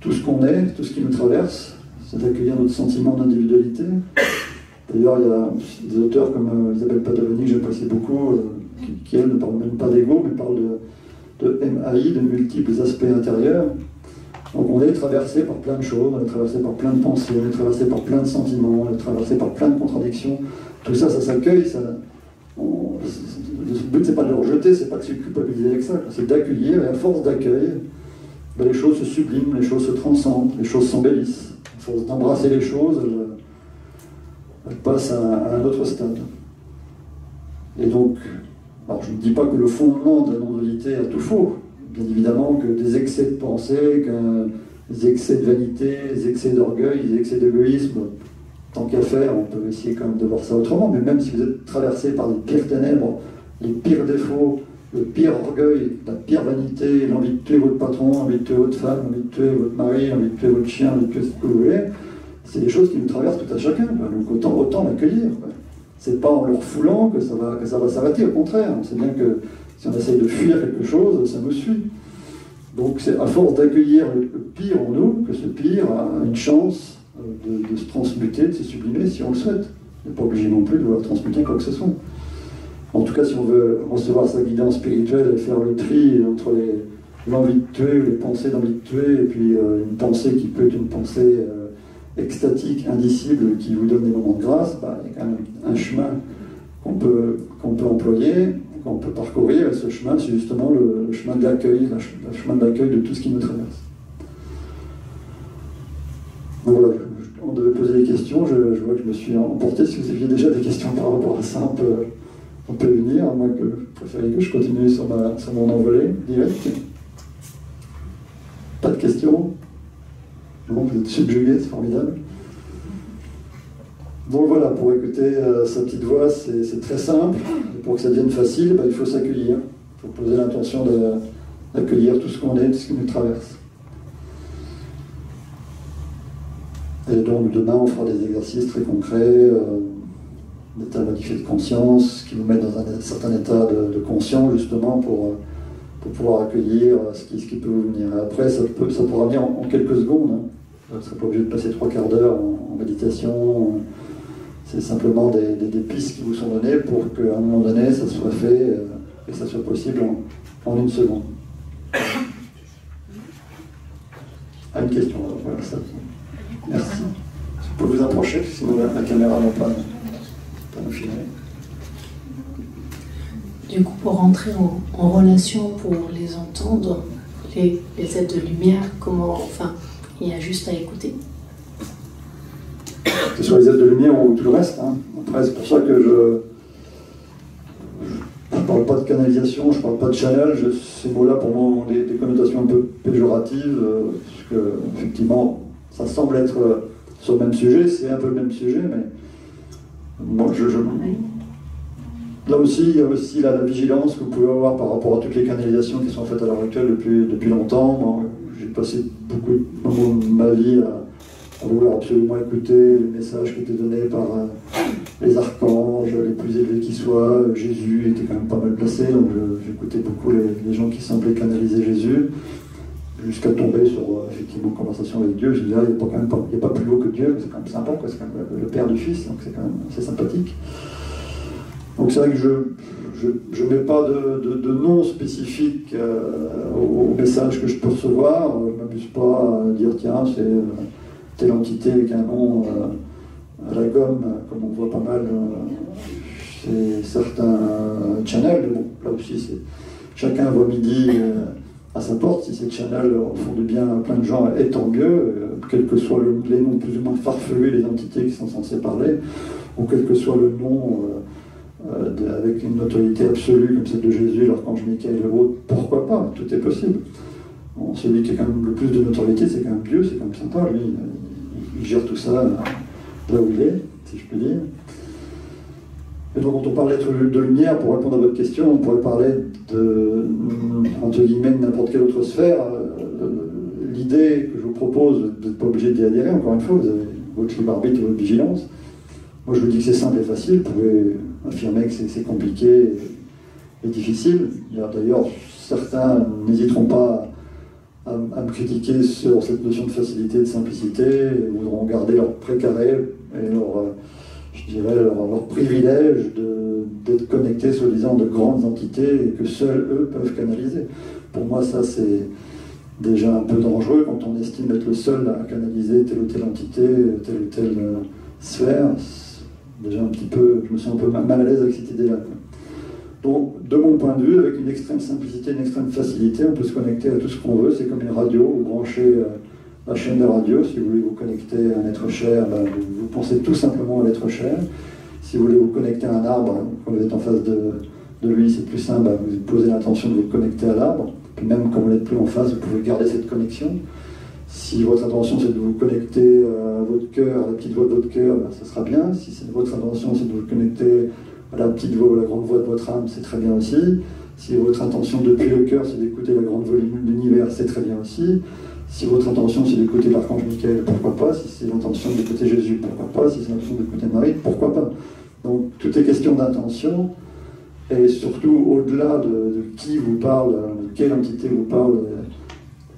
tout ce qu'on est, tout ce qui nous traverse. C'est d'accueillir notre sentiment d'individualité. D'ailleurs, il y a des auteurs comme Isabelle Padovani, que j'apprécie beaucoup, qui elle ne parle même pas d'ego, mais parle de MAI, de multiples aspects intérieurs. Donc on est traversé par plein de choses, on est traversé par plein de pensées, on est traversé par plein de sentiments, on est traversé par plein de contradictions. Tout ça, ça s'accueille. Le but, c'est pas de le rejeter, c'est pas de se culpabiliser avec ça, c'est d'accueillir, et à force d'accueil, les choses se subliment, les choses se transcendent, les choses s'embellissent. À force d'embrasser les choses, elles passent à un autre stade. Et donc, alors je ne dis pas que le fondement de la non-dualité a tout faux. Bien évidemment que des excès de pensée, des excès de vanité, des excès d'orgueil, des excès d'égoïsme, tant qu'à faire, on peut essayer quand même de voir ça autrement, mais même si vous êtes traversé par les pires ténèbres, les pires défauts, le pire orgueil, la pire vanité, l'envie de tuer votre patron, l'envie de tuer votre femme, l'envie de tuer votre mari, l'envie de tuer votre chien, l'envie de tuer ce que vous voulez, c'est des choses qui nous traversent tout à chacun, donc autant l'accueillir. C'est pas en le refoulant que ça va s'arrêter, au contraire, on sait bien que si on essaye de fuir quelque chose, ça nous suit. Donc c'est à force d'accueillir le pire en nous que ce pire a une chance de se transmuter, de se sublimer si on le souhaite. On n'est pas obligé non plus de vouloir transmuter quoi que ce soit. En tout cas, si on veut recevoir sa guidance spirituelle et faire le tri entre l'envie de tuer ou les pensées d'envie de tuer, et puis une pensée qui peut être une pensée extatique, indicible, qui vous donne des moments de grâce, il y a quand même un chemin qu'on peut employer, qu'on peut parcourir, et ce chemin, c'est justement le chemin de l'accueil, le chemin de l'accueil de tout ce qui nous traverse. Donc voilà, on devait poser des questions, je vois que je me suis emporté. Si vous aviez déjà des questions par rapport à ça, on peut venir, à moins que vous préfériez que je continue sur mon envolée direct. Pas de questions? Non, vous êtes subjugués, c'est formidable. Donc voilà, pour écouter sa petite voix, c'est très simple. Et pour que ça devienne facile, il faut s'accueillir. Il faut poser l'intention d'accueillir tout ce qu'on est, tout ce qui nous traverse. Et donc demain, on fera des exercices très concrets, d'état modifié de conscience, qui nous mettent dans un certain état de conscience, justement, pour pouvoir accueillir ce qui peut vous venir. Et après, ça pourra venir en quelques secondes. Hein. Vous ne serez pas obligé de passer 3/4 d'heure en méditation. C'est simplement des pistes qui vous sont données pour qu'à un moment donné, ça soit fait et que ça soit possible en une seconde. une question. Alors, voilà, ça. Merci. Vous pouvez vous approcher, sinon la caméra n'a pas nous filmer. Du coup, pour rentrer en relation, pour les entendre, les êtres de lumière, comment, enfin, il y a juste à écouter. Que ce soit les êtres de lumière ou tout le reste. Hein. Après, c'est pour ça que je ne parle pas de canalisation, je ne parle pas de channel. Ces mots-là, pour moi, ont des connotations un peu péjoratives, parce que, effectivement, ça semble être sur le même sujet, c'est un peu le même sujet, mais moi, là aussi, il y a aussi la vigilance que vous pouvez avoir par rapport à toutes les canalisations qui sont faites à l'heure actuelle depuis longtemps. Moi, j'ai passé beaucoup de moments de ma vie à vouloir absolument écouter les messages qui étaient donnés par les archanges, les plus élevés qui soient. Jésus était quand même pas mal placé, donc j'écoutais beaucoup les gens qui semblaient canaliser Jésus, jusqu'à tomber sur effectivement une conversation avec Dieu. Je dis là, il n'y a pas plus haut que Dieu, c'est quand même sympa, quoi. C'est quand même le Père du Fils, donc c'est quand même assez sympathique. Donc c'est vrai que je ne mets pas de nom spécifique au message que je peux recevoir. Je ne m'amuse pas à dire tiens, c'est telle entité avec un nom à la gomme, comme on voit pas mal chez certains channels. Bon, là aussi, chacun voit midi à sa porte. Si ces channels font du bien à plein de gens, et tant mieux, quels que soient les noms plus ou moins farfelus des entités qui sont censées parler, ou quel que soit le nom avec une autorité absolue comme celle de Jésus, l'archange Michael et l'autre, pourquoi pas, tout est possible. Bon, celui qui a quand même le plus de notoriété, c'est quand même Dieu, c'est quand même sympa, lui, il gère tout ça là où il est, si je peux dire. Et donc quand on parle d'être de lumière, pour répondre à votre question, on pourrait parler de, entre guillemets, de n'importe quelle autre sphère. L'idée que je vous propose, vous n'êtes pas obligé d'y adhérer, encore une fois, vous avez votre libre arbitre et votre vigilance. Moi je vous dis que c'est simple et facile, vous pouvez affirmer que c'est compliqué et difficile. D'ailleurs, certains n'hésiteront pas à me critiquer sur cette notion de facilité et de simplicité, et voudront garder leur précaré et leur privilège d'être connectés, soi-disant, de grandes entités et que seuls eux peuvent canaliser. Pour moi, ça c'est déjà un peu dangereux quand on estime être le seul à canaliser telle ou telle entité, telle ou telle sphère. Déjà un petit peu, je me sens un peu mal à l'aise avec cette idée-là. Donc, de mon point de vue, avec une extrême simplicité, une extrême facilité, on peut se connecter à tout ce qu'on veut. C'est comme une radio, vous branchez la chaîne de radio. Si vous voulez vous connecter à un être cher, vous pensez tout simplement à l'être cher. Si vous voulez vous connecter à un arbre, quand vous êtes en face de lui, c'est plus simple, vous posez l'intention de vous connecter à l'arbre. Puis même quand vous n'êtes plus en face, vous pouvez garder cette connexion. Si votre intention c'est de vous connecter à votre cœur, à la petite voix de votre cœur, ça sera bien. Si votre intention c'est de vous connecter à la petite voix ou la grande voix de votre âme, c'est très bien aussi. Si votre intention depuis le cœur c'est d'écouter la grande voix de l'univers, c'est très bien aussi. Si votre intention c'est d'écouter l'archange Michael, pourquoi pas. Si c'est l'intention d'écouter Jésus, pourquoi pas. Si c'est l'intention d'écouter Marie, pourquoi pas. Donc tout est question d'intention. Et surtout, au-delà de qui vous parle, de quelle entité vous parle,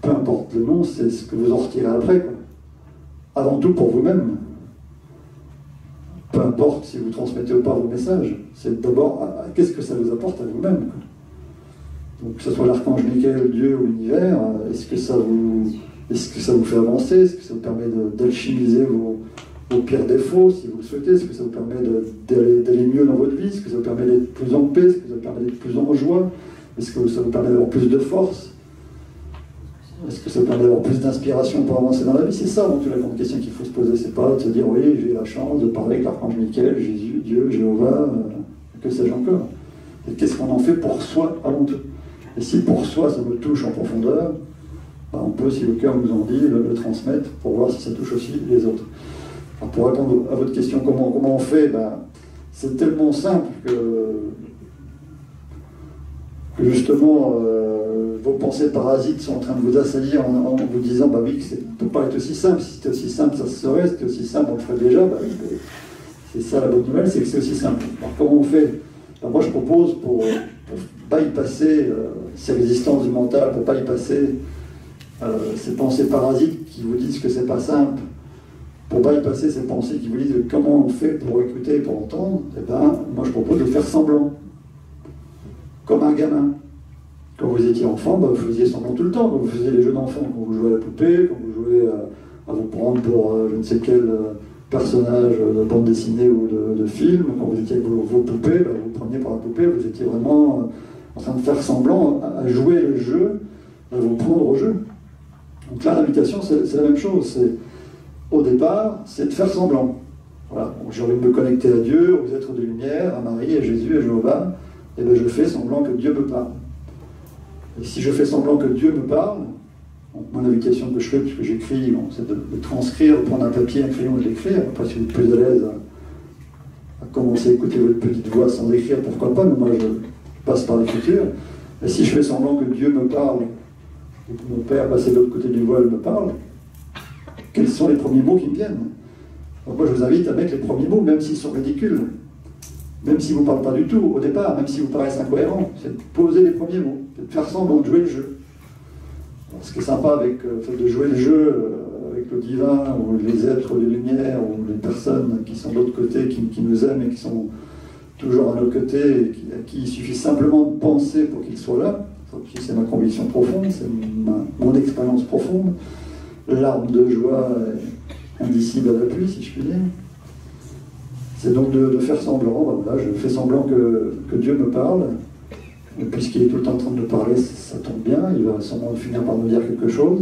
peu importe le nom, c'est ce que vous en retirez après, quoi. Avant tout pour vous-même. Peu importe si vous transmettez ou pas vos messages, c'est d'abord qu'est-ce que ça vous apporte à vous-même, quoi. Donc que ce soit l'archange Michael, Dieu ou l'univers, est-ce que ça vous fait avancer? Est-ce que ça vous permet d'alchimiser vos pires défauts, si vous le souhaitez? Est-ce que ça vous permet d'aller mieux dans votre vie? Est-ce que ça vous permet d'être plus en paix? Est-ce que ça vous permet d'être plus en joie? Est-ce que ça vous permet d'avoir plus de force? Est-ce que ça permet d'avoir plus d'inspiration pour avancer dans la vie? C'est ça, donc, la grande question qu'il faut se poser. C'est pas de se dire, oui, j'ai la chance de parler avec l'archange Michael, Jésus, Dieu, Jéhovah, que sais-je encore. Et qu'est-ce qu'on en fait pour soi avant tout? Et si pour soi, ça me touche en profondeur, on peut, si le cœur nous en dit, le transmettre pour voir si ça touche aussi les autres. Alors, pour répondre à votre question, comment on fait? C'est tellement simple que justement, vos pensées parasites sont en train de vous assaillir en vous disant, oui, ça ne peut pas être aussi simple. Si c'était aussi simple, ça se serait. Si c'était aussi simple, on le ferait déjà. Oui, c'est ça la bonne nouvelle, c'est que c'est aussi simple. Alors comment on fait? Moi, je propose pour bypasser ces résistances du mental, pour bypasser ces pensées parasites qui vous disent que c'est pas simple, pour bypasser ces pensées qui vous disent comment on fait pour écouter et pour entendre, moi je propose de faire semblant. Comme un gamin. quand vous étiez enfant, bah, vous faisiez semblant tout le temps. Vous faisiez les jeux d'enfants, quand vous jouez à la poupée, quand vous jouez à vous prendre pour je ne sais quel personnage de bande dessinée ou de film. Quand vous étiez avec vos poupées, bah, vous preniez par la poupée, vous étiez vraiment en train de faire semblant à jouer le jeu, à vous prendre au jeu. Donc là, l'invitation, c'est la même chose. Au départ, c'est de faire semblant. Voilà, j'ai envie de me connecter à Dieu, aux êtres de lumière, à Marie, à Jésus, à Jéhovah, et bien je fais semblant que Dieu me parle. Et si je fais semblant que Dieu me parle, donc mon invitation que je fais, puisque j'écris, bon, c'est de transcrire, de prendre un papier, un crayon et de l'écrire. Après, si vous êtes plus à l'aise à commencer à écouter votre petite voix sans écrire, pourquoi pas, mais moi je passe par l'écriture. Et si je fais semblant que Dieu me parle, et que mon Père, passé de l'autre côté du voile, me parle, quels sont les premiers mots qui me viennent? Donc moi je vous invite à mettre les premiers mots, même s'ils sont ridicules, même s'ils ne vous parlent pas du tout au départ, même s'ils vous paraissent incohérents, c'est de poser les premiers mots, c'est de faire semblant de jouer le jeu. Alors, ce qui est sympa avec le fait de jouer le jeu avec le divin, ou les êtres de lumière, ou les personnes qui sont de l'autre côté, qui nous aiment et qui sont toujours à nos côtés, et à qui il suffit simplement de penser pour qu'ils soient là. C'est ma conviction profonde, c'est mon expérience profonde, l'arme de joie indicible à l'appui, si je puis dire. C'est donc de faire semblant, ben voilà, je fais semblant que Dieu me parle, et puisqu'il est tout le temps en train de me parler, ça tombe bien, il va sûrement finir par me dire quelque chose.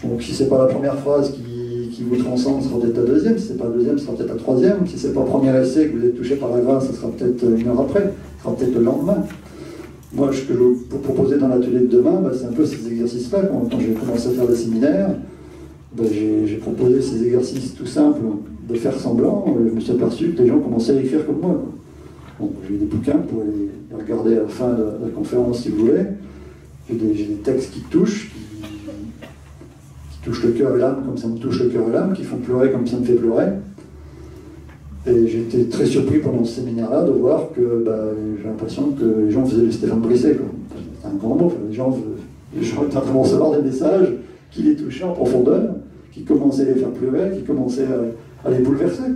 Donc si c'est pas la première phrase qui vous transcende, ce sera peut-être la deuxième, si c'est pas la deuxième, ce sera peut-être la troisième, si c'est pas le premier essai que vous êtes touché par la grâce, ce sera peut-être une heure après, ce sera peut-être le lendemain. Moi, ce que je vais vous proposer dans l'atelier de demain, ben, c'est un peu ces exercices-là. Quand j'ai commencé à faire des séminaires, ben, j'ai proposé ces exercices tout simples de faire semblant. Je me suis aperçu que les gens commençaient à écrire comme moi. Bon, j'ai des bouquins pour les regarder à la fin de la conférence si vous voulez. J'ai des textes qui touchent le cœur et l'âme comme ça me touche le cœur et l'âme, qui font pleurer comme ça me fait pleurer. Et j'ai été très surpris pendant ce séminaire-là de voir que j'ai l'impression que les gens faisaient du Stéphane Brisset. C'est un grand mot. Les gens étaient en train de recevoir des messages qui les touchaient en profondeur, qui commençaient à les faire pleurer, qui commençaient à les bouleverser.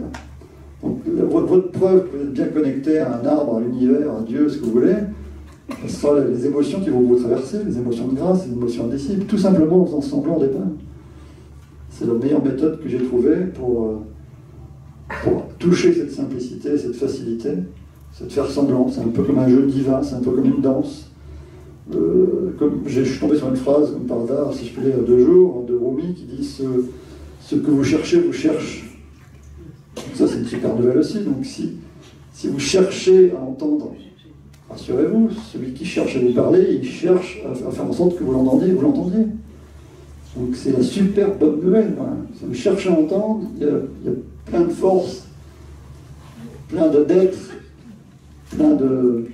Donc votre preuve que vous êtes bien connecté à un arbre, à l'univers, à Dieu, ce que vous voulez, ce sera les émotions qui vont vous traverser, les émotions de grâce, les émotions indicibles, tout simplement en faisant semblant au départ. C'est la meilleure méthode que j'ai trouvée pour toucher cette simplicité, cette facilité, c'est de faire semblant. C'est un peu comme un jeu divin, c'est un peu comme une danse. Je suis tombé sur une phrase, comme par hasard, si je peux dire, 2 jours, de Rumi, qui dit ce que vous cherchez, vous cherche. Donc ça, c'est une super nouvelle aussi. Donc si vous cherchez à entendre, rassurez-vous, celui qui cherche à vous parler, il cherche à faire en sorte que vous l'entendiez, Donc c'est la super bonne nouvelle. Voilà. Si vous cherchez à entendre, il y a plein de forces, plein d'êtres, plein de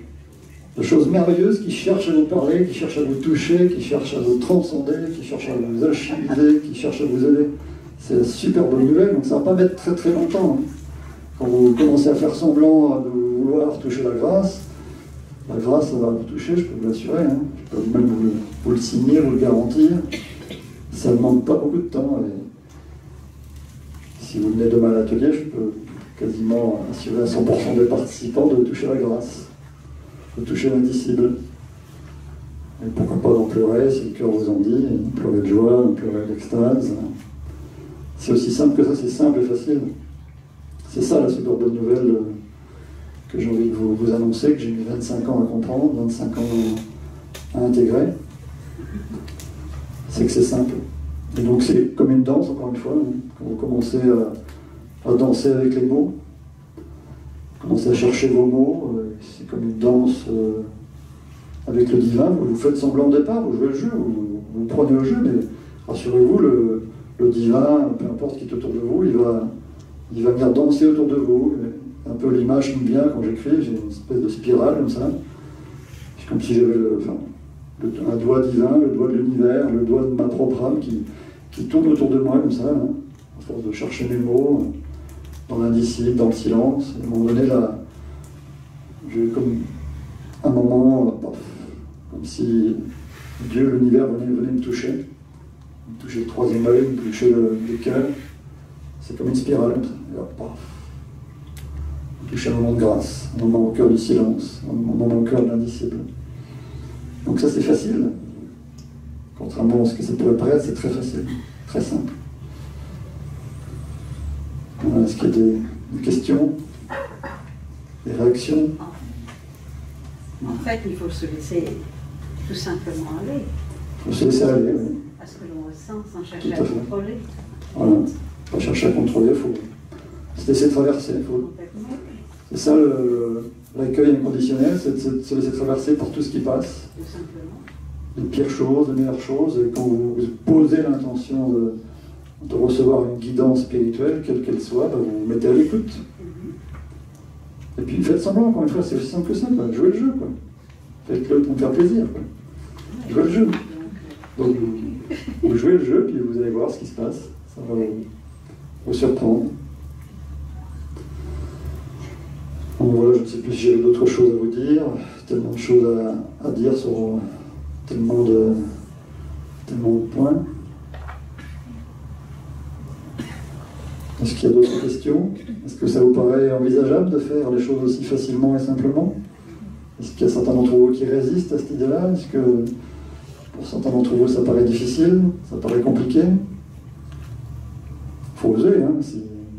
choses merveilleuses qui cherchent à vous parler, qui cherchent à vous toucher, qui cherchent à vous transcender, qui cherchent à vous alchimiser, qui cherchent à vous aider. C'est la super bonne nouvelle, donc ça ne va pas mettre très très longtemps. Quand vous commencez à faire semblant de vouloir toucher la grâce, ça va vous toucher, je peux vous l'assurer. Je peux même vous le signer, vous le garantir. Ça ne demande pas beaucoup de temps. Et si vous venez demain à l'atelier, je peux quasiment assurer à 100% des participants de toucher la grâce, de toucher l'indicible. Et pourquoi pas d'en pleurer si le cœur vous en dit, pleurer de joie, pleurer d'extase. C'est aussi simple que ça, c'est simple et facile. C'est ça la super bonne nouvelle que j'ai envie de vous annoncer, que j'ai mis 25 ans à comprendre, 25 ans à intégrer. C'est que c'est simple. Et donc c'est comme une danse, encore une fois, quand vous commencez à danser avec les mots, commencez à chercher vos mots, c'est comme une danse avec le divin, vous faites semblant au départ, vous jouez le jeu, vous prenez au jeu, mais rassurez-vous, le divin, peu importe qui est autour de vous, il va venir danser autour de vous. Un peu l'image qui me vient quand j'écris, j'ai une espèce de spirale comme ça, c'est comme si j'avais un doigt divin, le doigt de l'univers, le doigt de ma propre âme qui tourne autour de moi comme ça, à force de chercher mes mots, dans l'indicible, dans le silence. Et à un moment donné, là, j'ai comme un moment, comme si Dieu, l'univers venait me toucher le troisième œil, me toucher le cœur. C'est comme une spirale comme ça. Et là, toucher un moment de grâce, un moment au cœur du silence, un moment au cœur de l'indicible. Donc ça c'est facile. Contrairement à ce que ça pourrait paraître, c'est très facile, très simple. Voilà, est-ce qu'il y a des questions, des réactions? En fait, il faut se laisser tout simplement aller. Il faut se laisser aller, oui. À ce que l'on ressent sans chercher à contrôler. Voilà, pas chercher à contrôler, il faut se laisser traverser. C'est ça l'accueil inconditionnel, c'est de se laisser traverser par tout ce qui passe. Tout simplement. Les pires choses, les meilleures choses, et quand vous posez l'intention de recevoir une guidance spirituelle, quelle qu'elle soit, ben vous vous mettez à l'écoute. Et puis faites semblant, encore une fois, c'est aussi simple que ça, quoi. Jouez le jeu, quoi. Faites-le pour me faire plaisir, quoi. Jouez le jeu. Donc vous jouez le jeu, puis vous allez voir ce qui se passe. Ça va vous surprendre. Bon, voilà, je ne sais plus si j'avais d'autres choses à vous dire. Tellement de choses à dire sur tellement de points. Est-ce qu'il y a d'autres questions? Est-ce que ça vous paraît envisageable de faire les choses aussi facilement et simplement? Est-ce qu'il y a certains d'entre vous qui résistent à cette idée-là? Est-ce que pour certains d'entre vous ça paraît difficile? Ça paraît compliqué? Il faut oser, hein?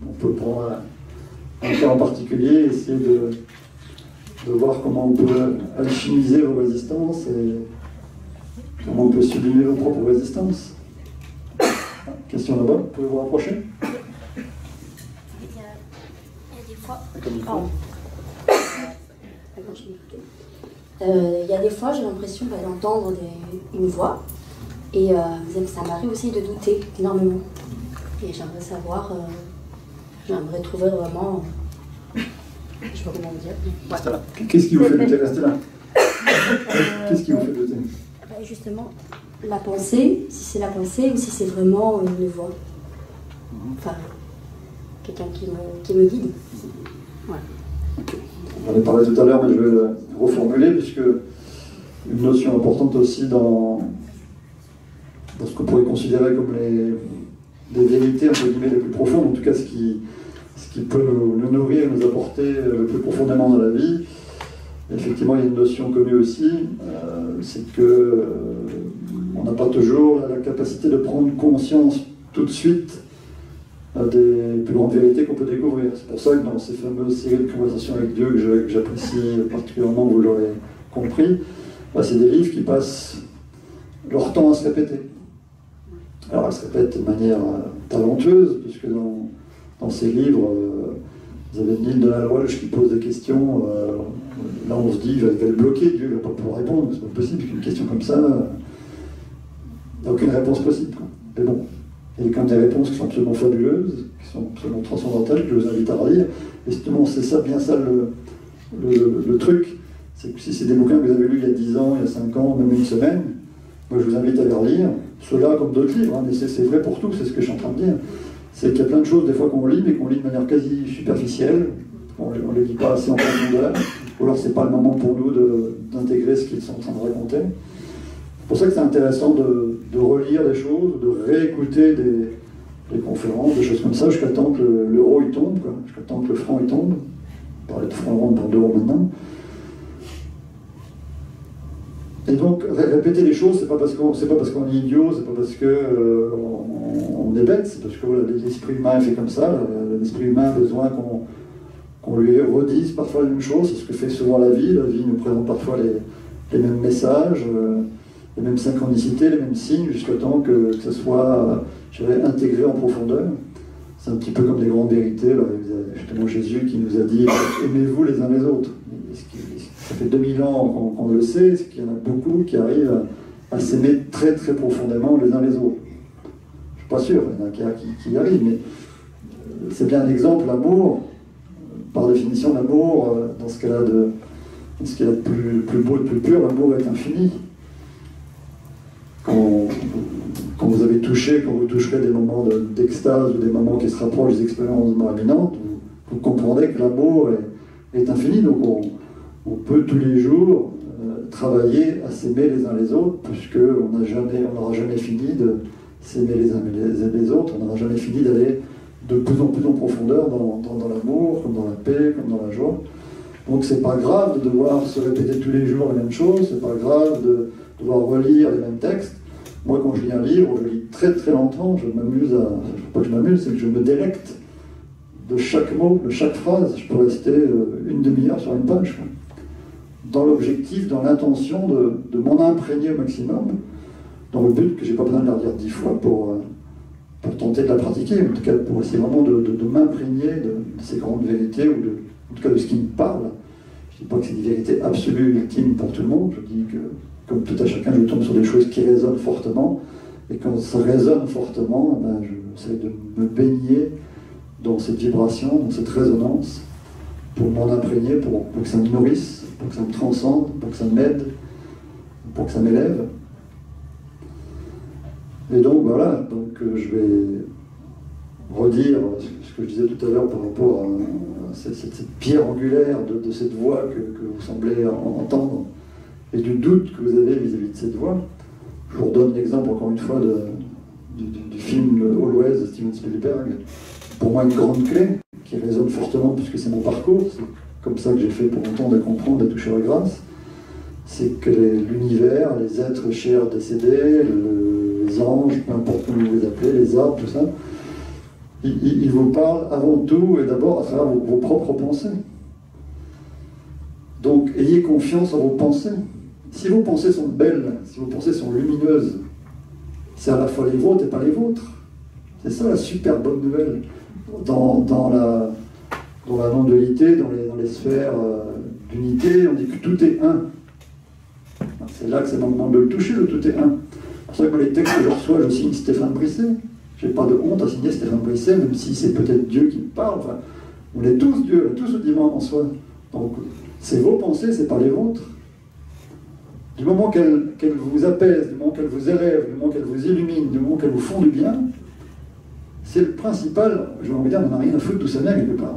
On peut prendre un cas en particulier, essayer de voir comment on peut alchimiser vos résistances et comment on peut sublimer vos propres résistances. Question là-bas, vous pouvez vous rapprocher? Il y a des fois, j'ai l'impression d'entendre une voix et ça m'arrive aussi de douter énormément. Et j'aimerais savoir, j'aimerais trouver vraiment, je sais pas comment dire. Ouais. Qu'est-ce qui vous fait douter? Restez là. Qu'est-ce qui vous fait douter? Justement, la pensée, si c'est la pensée ou si c'est vraiment une voix. Enfin, quelqu'un qui me guide. Ouais. Okay. On en a parlé tout à l'heure, mais je vais le reformuler, puisque une notion importante aussi dans ce qu'on pourrait considérer comme des vérités entre guillemets les plus profondes, en tout cas ce qui peut nous nourrir, nous apporter le plus profondément dans la vie. Effectivement, il y a une notion connue aussi, c'est que on n'a pas toujours la capacité de prendre conscience tout de suite des plus grandes vérités qu'on peut découvrir. C'est pour ça que dans ces fameuses séries de conversations avec Dieu que j'apprécie particulièrement, vous l'aurez compris, c'est des livres qui passent leur temps à se répéter. Alors elles se répètent de manière talentueuse, puisque dans ces livres, vous avez Neil de la Loge qui pose des questions, là on se dit, il va le bloquer, Dieu ne va pas pouvoir répondre, c'est pas possible, qu'une question comme ça, il n'y a aucune réponse possible, quoi. Mais bon, il y a quand même des réponses qui sont absolument fabuleuses, qui sont absolument transcendantales, que je vous invite à relire. Et justement, c'est ça, bien ça le truc, c'est que si c'est des bouquins que vous avez lus il y a 10 ans, il y a 5 ans, même une semaine, moi je vous invite à les relire, ceux-là comme d'autres livres, hein, mais c'est vrai pour tout, c'est ce que je suis en train de dire. C'est qu'il y a plein de choses des fois qu'on lit, mais qu'on lit de manière quasi superficielle, on ne les lit pas assez en profondeur, ou alors c'est pas le moment pour nous d'intégrer ce qu'ils sont en train de raconter. C'est pour ça que c'est intéressant de relire des choses, de réécouter des conférences, des choses comme ça, jusqu'à temps que l'euro il tombe, jusqu'à temps que le franc il tombe. On parlait de franc rond pour d'euros maintenant. Et donc, répéter les choses, c'est pas parce qu'on est idiot, c'est pas parce qu'on est bête, c'est parce que voilà, l'esprit humain est fait comme ça. L'esprit humain a besoin qu'on lui redise parfois la même chose, c'est ce que fait souvent la vie. La vie nous présente parfois les mêmes messages, les mêmes synchronicités, les mêmes signes, jusqu'à temps que ce soit, je dirais, intégré en profondeur. C'est un petit peu comme des grandes vérités. Là, il y a justement Jésus qui nous a dit « Aimez-vous les uns les autres ». Ça fait 2000 ans qu'on le sait, c'est qu'il y en a beaucoup qui arrivent à s'aimer très très profondément les uns les autres. Je ne suis pas sûr, il y en a qui y arrivent, mais c'est bien un exemple, l'amour. Par définition, l'amour, dans ce qu'elle a de plus beau, de plus pur, l'amour est infini. Quand vous toucherez des moments d'extase ou des moments qui se rapprochent des expériences de mort imminente, vous comprendrez que l'amour est infini. Donc on peut tous les jours travailler à s'aimer les uns les autres, puisqu'on n'aura jamais fini de s'aimer les uns les autres, on n'aura jamais fini d'aller de plus en plus en profondeur dans l'amour, comme dans la paix, comme dans la joie. Donc c'est pas grave de devoir se répéter tous les jours la même chose, c'est pas grave de devoir relire les mêmes textes. Moi, quand je lis un livre, je lis très très longtemps, je m'amuse à... Pas que je m'amuse, c'est que je me délecte de chaque mot, de chaque phrase. Je peux rester une demi-heure sur une page, quoi. Dans l'objectif, dans l'intention de m'en imprégner au maximum, dans le but que j'ai pas besoin de la redire 10 fois pour tenter de la pratiquer, en tout cas pour essayer vraiment de m'imprégner de ces grandes vérités, ou en tout cas de ce qui me parle. Je ne dis pas que c'est des vérités absolues, ultimes pour tout le monde, je dis que, comme tout à chacun, je tombe sur des choses qui résonnent fortement, et quand ça résonne fortement, ben, j'essaie de me baigner dans cette vibration, dans cette résonance, pour m'en imprégner, pour que ça me nourrisse, pour que ça me transcende, pour que ça m'aide, pour que ça m'élève. Et donc voilà, je vais redire ce que je disais tout à l'heure par rapport à cette pierre angulaire de cette voix que vous semblez entendre, et du doute que vous avez vis-à-vis de cette voix. Je vous redonne l'exemple encore une fois du film Always de Steven Spielberg. Pour moi, une grande clé qui résonne fortement puisque c'est mon parcours, c'est comme ça que j'ai fait pour entendre et comprendre et toucher la grâce, c'est que l'univers, les êtres chers décédés, les anges, peu importe comment vous les appelez, les arbres, tout ça, ils vous parlent avant tout et d'abord à travers vos propres pensées. Donc, ayez confiance en vos pensées. Si vos pensées sont belles, si vos pensées sont lumineuses, c'est à la fois les vôtres et pas les vôtres. C'est ça la super bonne nouvelle. Dans la non-dualité, dans les sphères d'unité, on dit que tout est un. C'est là que c'est le moment de le toucher, le tout est un. C'est pour ça que les textes que je reçois, je signe Stéphane Brisset. Je n'ai pas de honte à signer Stéphane Brisset, même si c'est peut-être Dieu qui me parle. Enfin, on est tous Dieu, on est tous le divin en soi. Donc, c'est vos pensées, c'est pas les vôtres. Du moment qu'elles vous apaisent, du moment qu'elles vous élèvent, du moment qu'elles vous illuminent, du moment qu'elles vous font du bien, c'est le principal. Je vais envie de dire, on n'a rien à foutre d'où ça vient quelque part.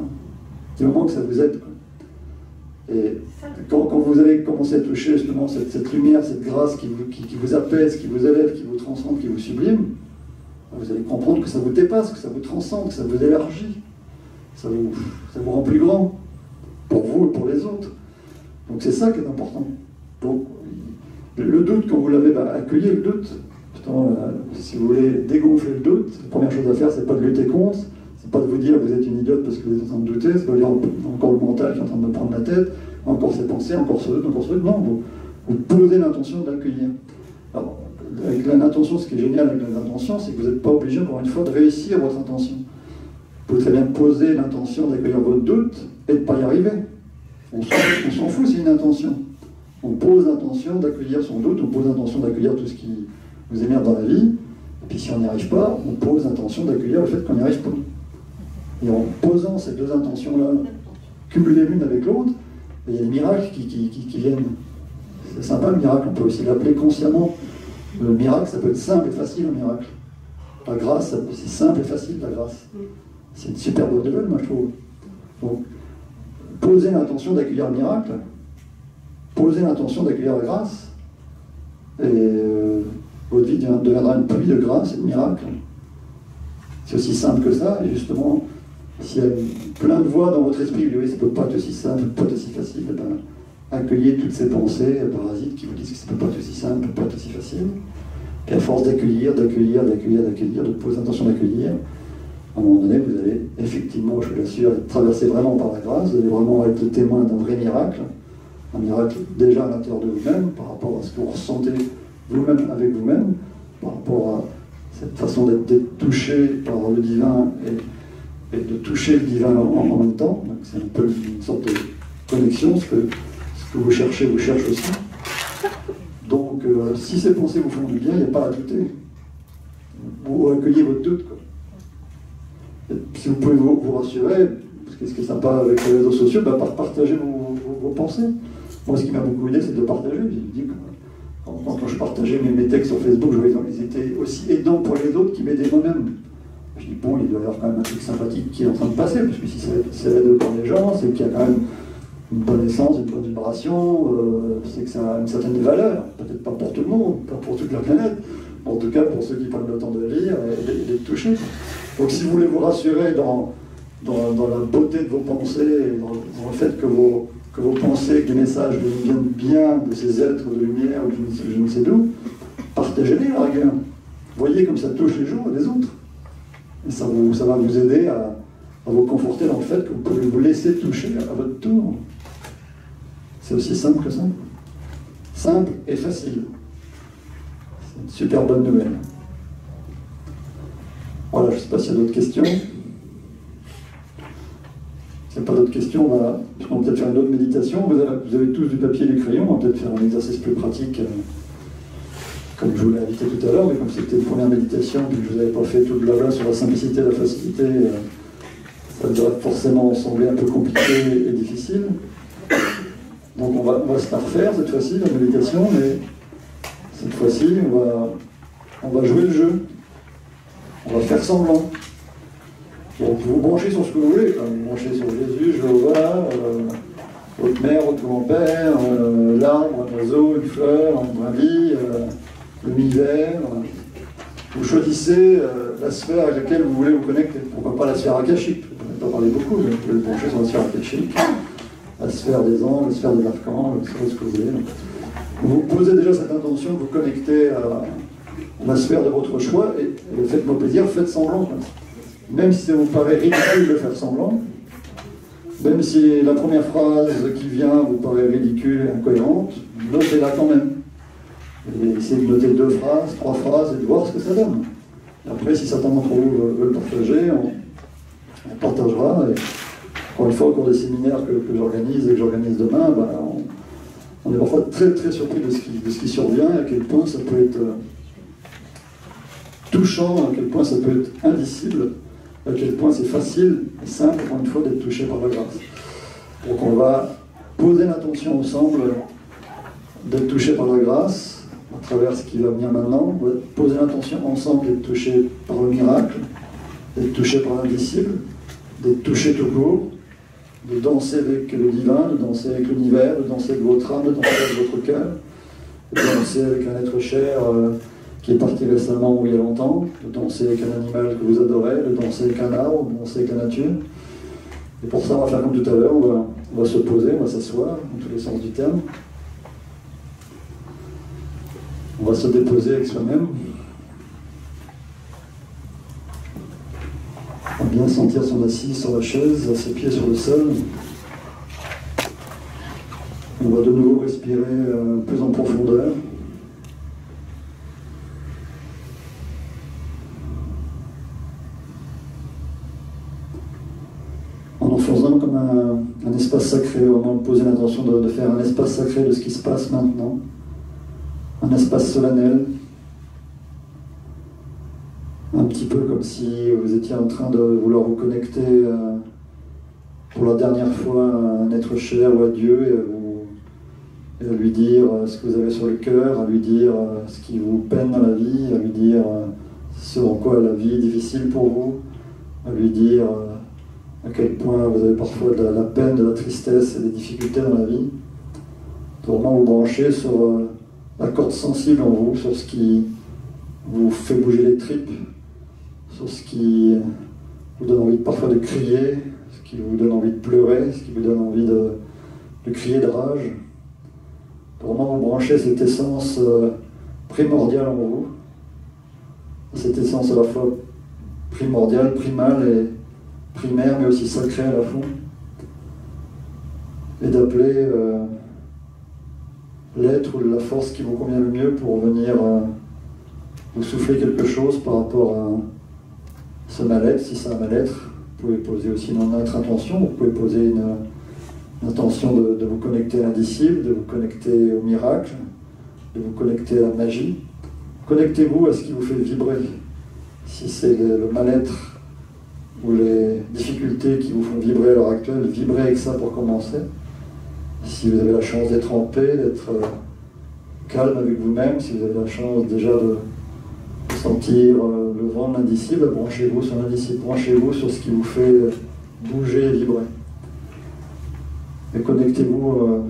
Du moment que ça vous aide. Et quand vous avez commencé à toucher justement cette lumière, cette grâce qui vous apaise, qui vous élève, qui vous transcende, qui vous sublime, vous allez comprendre que ça vous dépasse, que ça vous transcende, que ça vous élargit, ça vous rend plus grand, pour vous et pour les autres. Donc c'est ça qui est important. Donc le doute, quand vous l'avez, accueillez le doute. Si vous voulez dégonfler le doute, la première chose à faire, c'est pas de lutter contre, c'est pas de vous dire vous êtes une idiote parce que vous êtes en train de douter, c'est pas de dire encore le mental qui est en train de me prendre la tête, encore ces pensées, encore ce doute, encore ce doute. Non, vous posez l'intention d'accueillir. Alors, avec l'intention, ce qui est génial avec l'intention, c'est que vous n'êtes pas obligé, encore une fois, de réussir votre intention. Vous pouvez très bien poser l'intention d'accueillir votre doute et de ne pas y arriver. On s'en fout, c'est une intention. On pose l'intention d'accueillir son doute, on pose l'intention d'accueillir tout ce qui vous énerve dans la vie, et puis si on n'y arrive pas, on pose l'intention d'accueillir le fait qu'on n'y arrive pas. Et en posant ces deux intentions-là, cumulées l'une avec l'autre, il y a des miracles qui viennent. C'est sympa le miracle, on peut aussi l'appeler consciemment. Le miracle, ça peut être simple et facile, le miracle. La grâce, c'est simple et facile, la grâce. C'est une super bonne nouvelle, moi, je trouve. Donc, posez l'intention d'accueillir le miracle, posez l'intention d'accueillir la grâce, et votre vie deviendra une pluie de grâce et de miracles. C'est aussi simple que ça, et justement, s'il y a plein de voix dans votre esprit, vous voyez, ça ne peut pas être aussi simple, ça ne peut pas être aussi facile, et ben, accueillez toutes ces pensées parasites qui vous disent que ça ne peut pas être aussi simple, ça ne peut pas être aussi facile. Et à force d'accueillir, de poser l'intention d'accueillir, à un moment donné, vous allez effectivement, je vous l'assure, être traversé vraiment par la grâce, vous allez vraiment être le témoin d'un vrai miracle, un miracle déjà à l'intérieur de vous-même, par rapport à ce que vous ressentez vous-même avec vous-même, par rapport à cette façon d'être touché par le divin et de toucher le divin en même temps. Donc c'est un peu une sorte de connexion, ce que vous cherchez vous cherche aussi. Donc si ces pensées vous font du bien, il n'y a pas à douter. Vous accueillez votre doute, quoi. Et si vous pouvez vous rassurer, parce que ce qui est sympa avec les réseaux sociaux, partagez vos pensées. Moi, ce qui m'a beaucoup aidé, c'est de partager. J'ai dit que quand je partageais mes textes sur Facebook, je voyais qu'ils étaient aussi aidants pour les autres qui m'aidaient moi-même. Je dis, bon, il doit y avoir quand même un truc sympathique qui est en train de passer, parce que si c'est aide pour les gens, c'est qu'il y a quand même une bonne essence, une bonne vibration, c'est que ça a une certaine valeur. Peut-être pas pour tout le monde, pas pour toute la planète, mais en tout cas pour ceux qui prennent le temps de lire et de toucher. Donc si vous voulez vous rassurer dans la beauté de vos pensées, et dans le fait que que vous pensez que des messages viennent bien de ces êtres de lumière ou je ne sais d'où, partagez-les à la rigueur. Voyez comme ça touche les gens et les autres. Et ça va vous aider à vous conforter dans le fait que vous pouvez vous laisser toucher à votre tour. C'est aussi simple que ça. Simple et facile. C'est une super bonne nouvelle. Voilà, je ne sais pas s'il y a d'autres questions. S'il n'y a pas d'autres questions, on va peut-être faire une autre méditation. Vous avez tous du papier et du crayon, on va peut-être faire un exercice plus pratique, comme je vous l'ai invité tout à l'heure, mais comme c'était une première méditation, puis que je ne vous avais pas fait tout le blabla sur la simplicité et la facilité, ça devrait forcément sembler un peu compliqué et difficile. Donc on va se la refaire cette fois-ci, la méditation, mais cette fois-ci, on va jouer le jeu. On va faire semblant. Donc vous branchez sur ce que vous voulez, vous branchez sur Jésus, Jéhovah, votre mère, votre grand-père, l'arbre, un oiseau, une fleur, un lit, l'univers. Vous choisissez la sphère avec laquelle vous voulez vous connecter. Pourquoi pas la sphère akashique? On n'a pas parlé beaucoup, mais vous pouvez vous brancher sur la sphère akashique, la sphère des anges, la sphère des archanges, la sphère de ce que vous voulez. Vous posez déjà cette intention de vous connecter à la sphère de votre choix et faites-moi plaisir, faites semblant. Même si ça vous paraît ridicule de faire semblant, même si la première phrase qui vient vous paraît ridicule et incohérente, notez-la quand même. Et essayez de noter 2 phrases, 3 phrases et de voir ce que ça donne. Et après, si certains d'entre vous veulent partager, on partagera. Et encore une fois, au cours des séminaires que j'organise et que j'organise demain, on est parfois très très surpris de ce qui survient et à quel point ça peut être touchant, à quel point ça peut être indicible, à quel point c'est facile et simple, encore une fois, d'être touché par la grâce. Donc on va poser l'intention ensemble d'être touché par la grâce, à travers ce qui va venir maintenant. On va poser l'intention ensemble d'être touché par le miracle, d'être touché par l'indicible, d'être touché tout court, de danser avec le divin, de danser avec l'univers, de danser avec votre âme, de danser avec votre cœur, de danser avec un être cher qui est parti récemment ou il y a longtemps, de danser avec un animal que vous adorez, de danser avec un arbre, de danser avec la nature. Et pour ça, on va faire comme tout à l'heure, on va se poser, on va s'asseoir, dans tous les sens du terme. On va se déposer avec soi-même. On va bien sentir son assis sur la chaise, ses pieds sur le sol. On va de nouveau respirer plus en profondeur. En faisant comme un espace sacré, vraiment poser l'intention de faire un espace sacré de ce qui se passe maintenant. Un espace solennel. Un petit peu comme si vous étiez en train de vouloir vous connecter pour la dernière fois à un être cher ou à Dieu et à lui dire ce que vous avez sur le cœur, à lui dire ce qui vous peine dans la vie, à lui dire ce en quoi la vie est difficile pour vous, à lui dire à quel point vous avez parfois de la peine, de la tristesse et des difficultés dans la vie. Pour vraiment vous brancher sur la corde sensible en vous, sur ce qui vous fait bouger les tripes, sur ce qui vous donne envie parfois de crier, ce qui vous donne envie de pleurer, ce qui vous donne envie de crier de rage. Pour vraiment vous brancher cette essence primordiale en vous, cette essence à la fois primordiale, primale et primaire, mais aussi sacrée à la fois, et d'appeler l'être ou la force qui vous convient le mieux pour venir vous souffler quelque chose par rapport à ce mal-être. Si c'est un mal-être, vous pouvez poser aussi une autre intention, vous pouvez poser une intention de vous connecter à l'indicible, de vous connecter au miracle, de vous connecter à la magie. Connectez-vous à ce qui vous fait vibrer. Si c'est le mal-être ou les difficultés qui vous font vibrer à l'heure actuelle, vibrez avec ça pour commencer. Si vous avez la chance d'être en paix, d'être calme avec vous-même, si vous avez la chance déjà de sentir le vent de l'indicible, branchez-vous sur l'indicible, branchez-vous sur ce qui vous fait bouger et vibrer. Et connectez-vous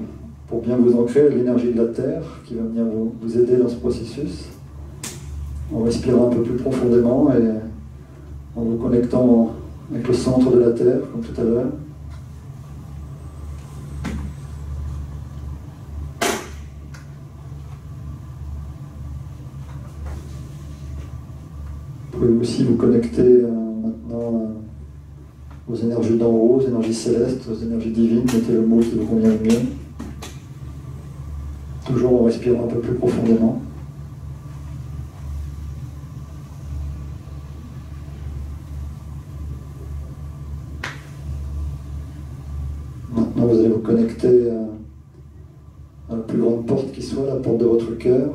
pour bien vous ancrer à l'énergie de la Terre qui va venir vous aider dans ce processus, en respirant un peu plus profondément et en vous connectant avec le centre de la Terre, comme tout à l'heure. pouvez aussi vous connecter maintenant aux énergies d'en haut, aux énergies célestes, aux énergies divines, mettez le mot qui vous convient le mieux. Toujours en respirant un peu plus profondément. Maintenant, vous allez vous connecter à la plus grande porte qui soit, la porte de votre cœur,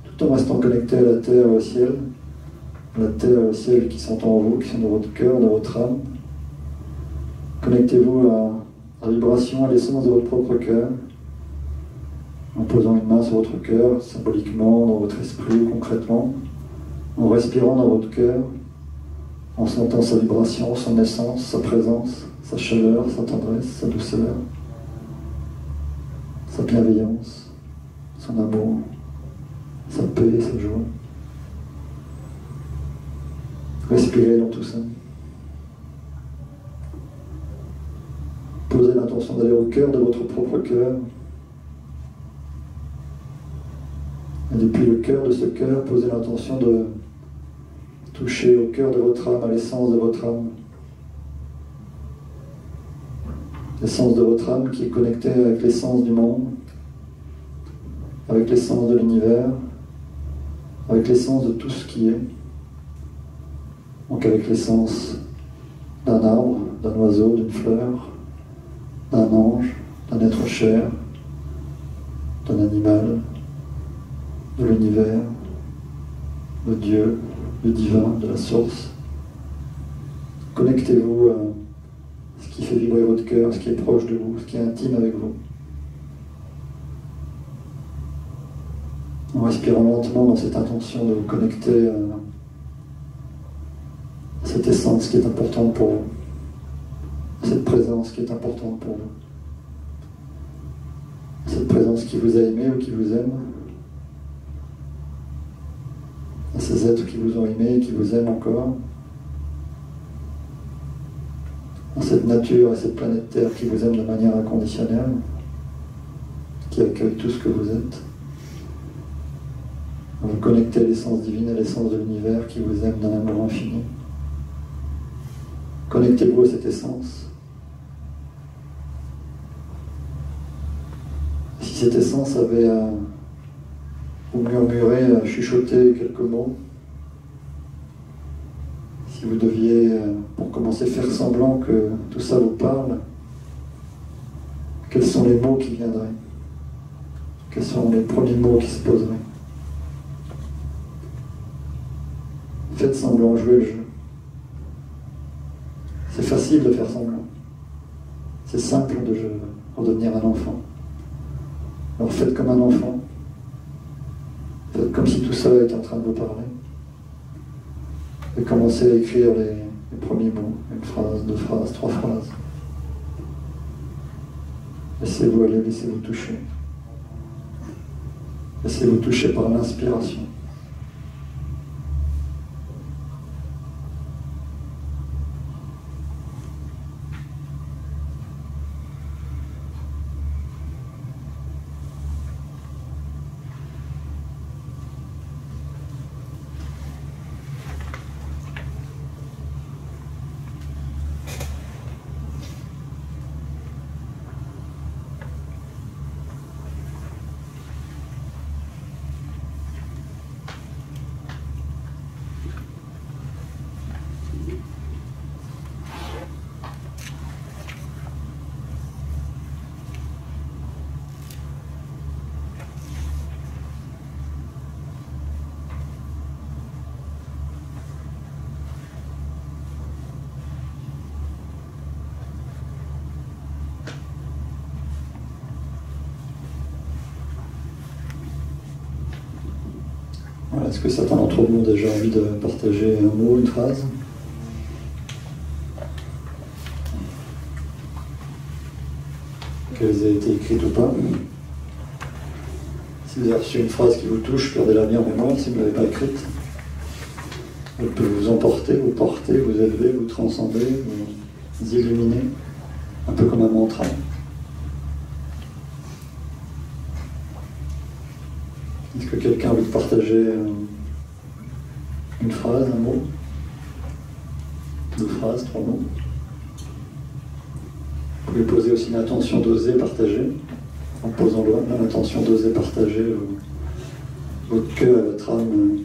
tout en restant connecté à la terre et au ciel. La terre et le ciel qui sont en vous, qui sont dans votre cœur, dans votre âme. Connectez-vous à la vibration, à l'essence de votre propre cœur, en posant une main sur votre cœur, symboliquement, dans votre esprit, concrètement, en respirant dans votre cœur, en sentant sa vibration, son essence, sa présence, sa chaleur, sa tendresse, sa douceur, sa bienveillance, son amour, sa paix, sa joie. Respirez dans tout ça. Posez l'intention d'aller au cœur de votre propre cœur. Et depuis le cœur de ce cœur, posez l'intention de toucher au cœur de votre âme, à l'essence de votre âme. L'essence de votre âme qui est connectée avec l'essence du monde, avec l'essence de l'univers, avec l'essence de tout ce qui est. Donc avec l'essence d'un arbre, d'un oiseau, d'une fleur, d'un ange, d'un être cher, d'un animal, de l'univers, de Dieu, du divin, de la source. Connectez-vous à ce qui fait vibrer votre cœur, ce qui est proche de vous, ce qui est intime avec vous. En respirant lentement dans cette intention de vous connecter à cette essence qui est importante pour vous, cette présence qui est importante pour vous, cette présence qui vous a aimé ou qui vous aime, à ces êtres qui vous ont aimé et qui vous aiment encore, à cette nature et cette planète Terre qui vous aime de manière inconditionnelle, qui accueille tout ce que vous êtes. Vous connectez à l'essence divine, à l'essence de l'univers qui vous aime d'un amour infini. Connectez-vous à cette essence. Si cette essence avait à vous murmurer, à chuchoter quelques mots, si vous deviez, pour commencer, faire semblant que tout ça vous parle, quels sont les mots qui viendraient? Quels sont les premiers mots qui se poseraient? Faites semblant, jouez le jeu. C'est facile de faire semblant. C'est simple de redevenir un enfant. Alors faites comme un enfant. Faites comme si tout ça était en train de vous parler. Et commencez à écrire les premiers mots. Une phrase, deux phrases, trois phrases. Laissez-vous aller, laissez-vous toucher. Laissez-vous toucher par l'inspiration. Voilà, est-ce que certains d'entre vous ont déjà envie de partager un mot, une phrase? Qu'elles aient été écrites ou pas. Si vous avez reçu une phrase qui vous touche, gardez-la bien en mémoire. Si vous ne l'avez pas écrite, elle peut vous emporter, vous porter, vous élever, vous transcender, vous illuminer, un peu comme un mantra. Est-ce que quelqu'un a envie de partager Une phrase, un mot. 2 phrases, 3 mots. Vous pouvez poser aussi l'intention d'oser partager, en posant l'intention d'oser partager votre cœur et votre âme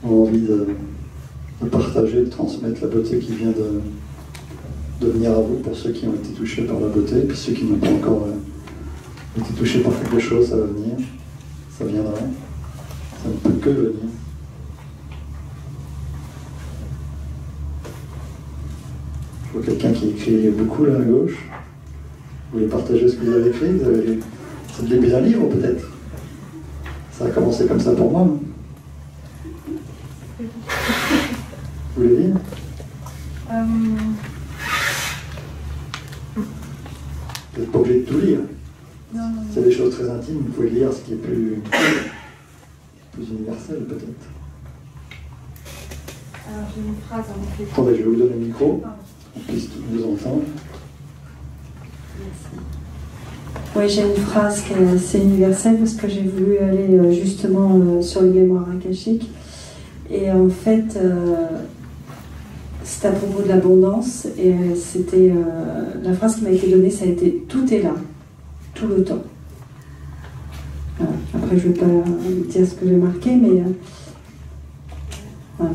ont envie de partager, de transmettre la beauté qui vient de venir à vous pour ceux qui ont été touchés par la beauté, et puis ceux qui n'ont pas encore été touchés par quelque chose, ça va venir, ça viendra, ça ne peut que venir. Je vois quelqu'un qui écrit beaucoup là à gauche. Vous voulez partager ce que vous avez écrit? C'est le début d'un livre peut-être. Ça a commencé comme ça pour moi. Vous voulez lire? Vous n'êtes pas obligé de tout lire. Non. C'est des choses très intimes, vous pouvez lire ce qui est plus universel peut-être. Alors j'ai une phrase en fait. Attendez, je vais vous donner le micro, on puisse vous entendre. Oui, j'ai une phrase qui est assez universelle parce que j'ai voulu aller justement sur les mémoires akashiques. Et en fait, c'était à propos de l'abondance. Et c'était la phrase qui m'a été donnée, ça a été « Tout est là, tout le temps ». Voilà. Après, je ne vais pas dire ce que j'ai marqué, mais voilà.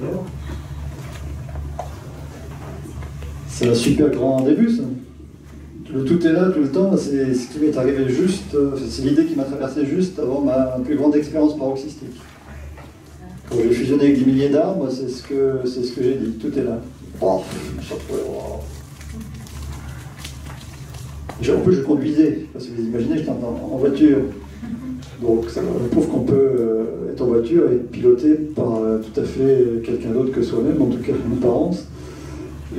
Alors, c'est un super grand début, ça. Le tout est là tout le temps, c'est ce qui m'est arrivé juste, c'est l'idée qui m'a traversé juste avant ma plus grande expérience paroxystique. Quand j'ai fusionné avec des milliers d'arbres, c'est ce que j'ai dit, tout est là. Oh, en plus je conduisais, parce que vous imaginez, j'étais en voiture. Donc ça prouve qu'on peut être en voiture et être piloté par tout à fait quelqu'un d'autre que soi-même, en tout cas une apparence.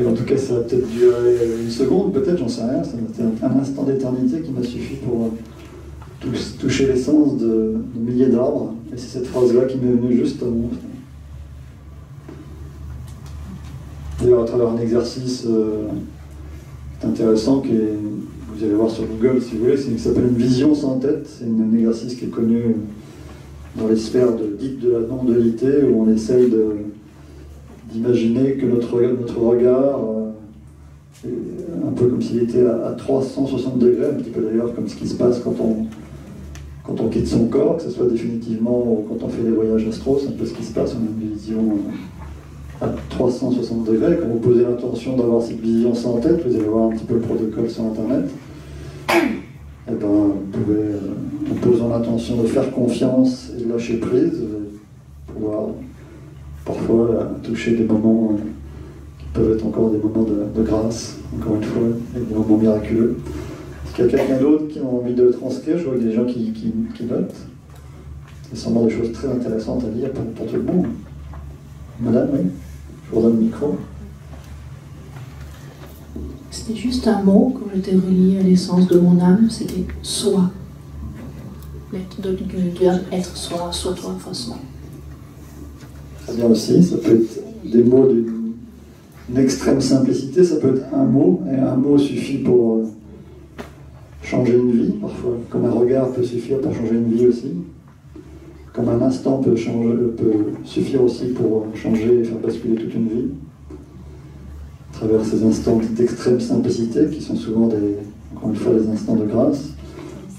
Et en tout cas, ça a peut-être duré une seconde, peut-être, j'en sais rien. Ça a été un instant d'éternité qui m'a suffi pour toucher l'essence de milliers d'arbres. Et c'est cette phrase-là qui m'est venue juste à moi. D'ailleurs, à travers un exercice intéressant, vous allez voir sur Google si vous voulez, qui s'appelle une vision sans tête. C'est un exercice qui est connu dans les sphères dites de la non-dualité, où on essaye d'imaginer que notre regard, un peu comme s'il était à 360 degrés, un petit peu d'ailleurs comme ce qui se passe quand on quitte son corps, que ce soit définitivement ou quand on fait des voyages astraux, c'est un peu ce qui se passe, on a une vision à 360 degrés. Quand vous posez l'intention d'avoir cette vision sans tête, vous allez voir un petit peu le protocole sur Internet, et ben, vous pouvez, en posant l'intention de faire confiance et de lâcher prise, vous allez pouvoir parfois toucher des moments qui peuvent être encore des moments de grâce, encore une fois, et des moments miraculeux. Est-ce qu'il y a quelqu'un d'autre qui a envie de le transcrire? Je vois qu'il y a des gens qui notent. C'est sûrement des choses très intéressantes à lire pour tout le monde. Madame, oui, je vous donne le micro. C'était juste un mot, quand j'étais reliée à l'essence de mon âme, c'était « soi ». Être soi, soit toi, enfin soi. Très bien aussi, ça peut être des mots d'une extrême simplicité, ça peut être un mot, et un mot suffit pour changer une vie, parfois, comme un regard peut suffire pour changer une vie aussi, comme un instant peut suffire aussi pour changer et faire basculer toute une vie, à travers ces instants d'extrême simplicité, qui sont souvent, encore une fois, des instants de grâce.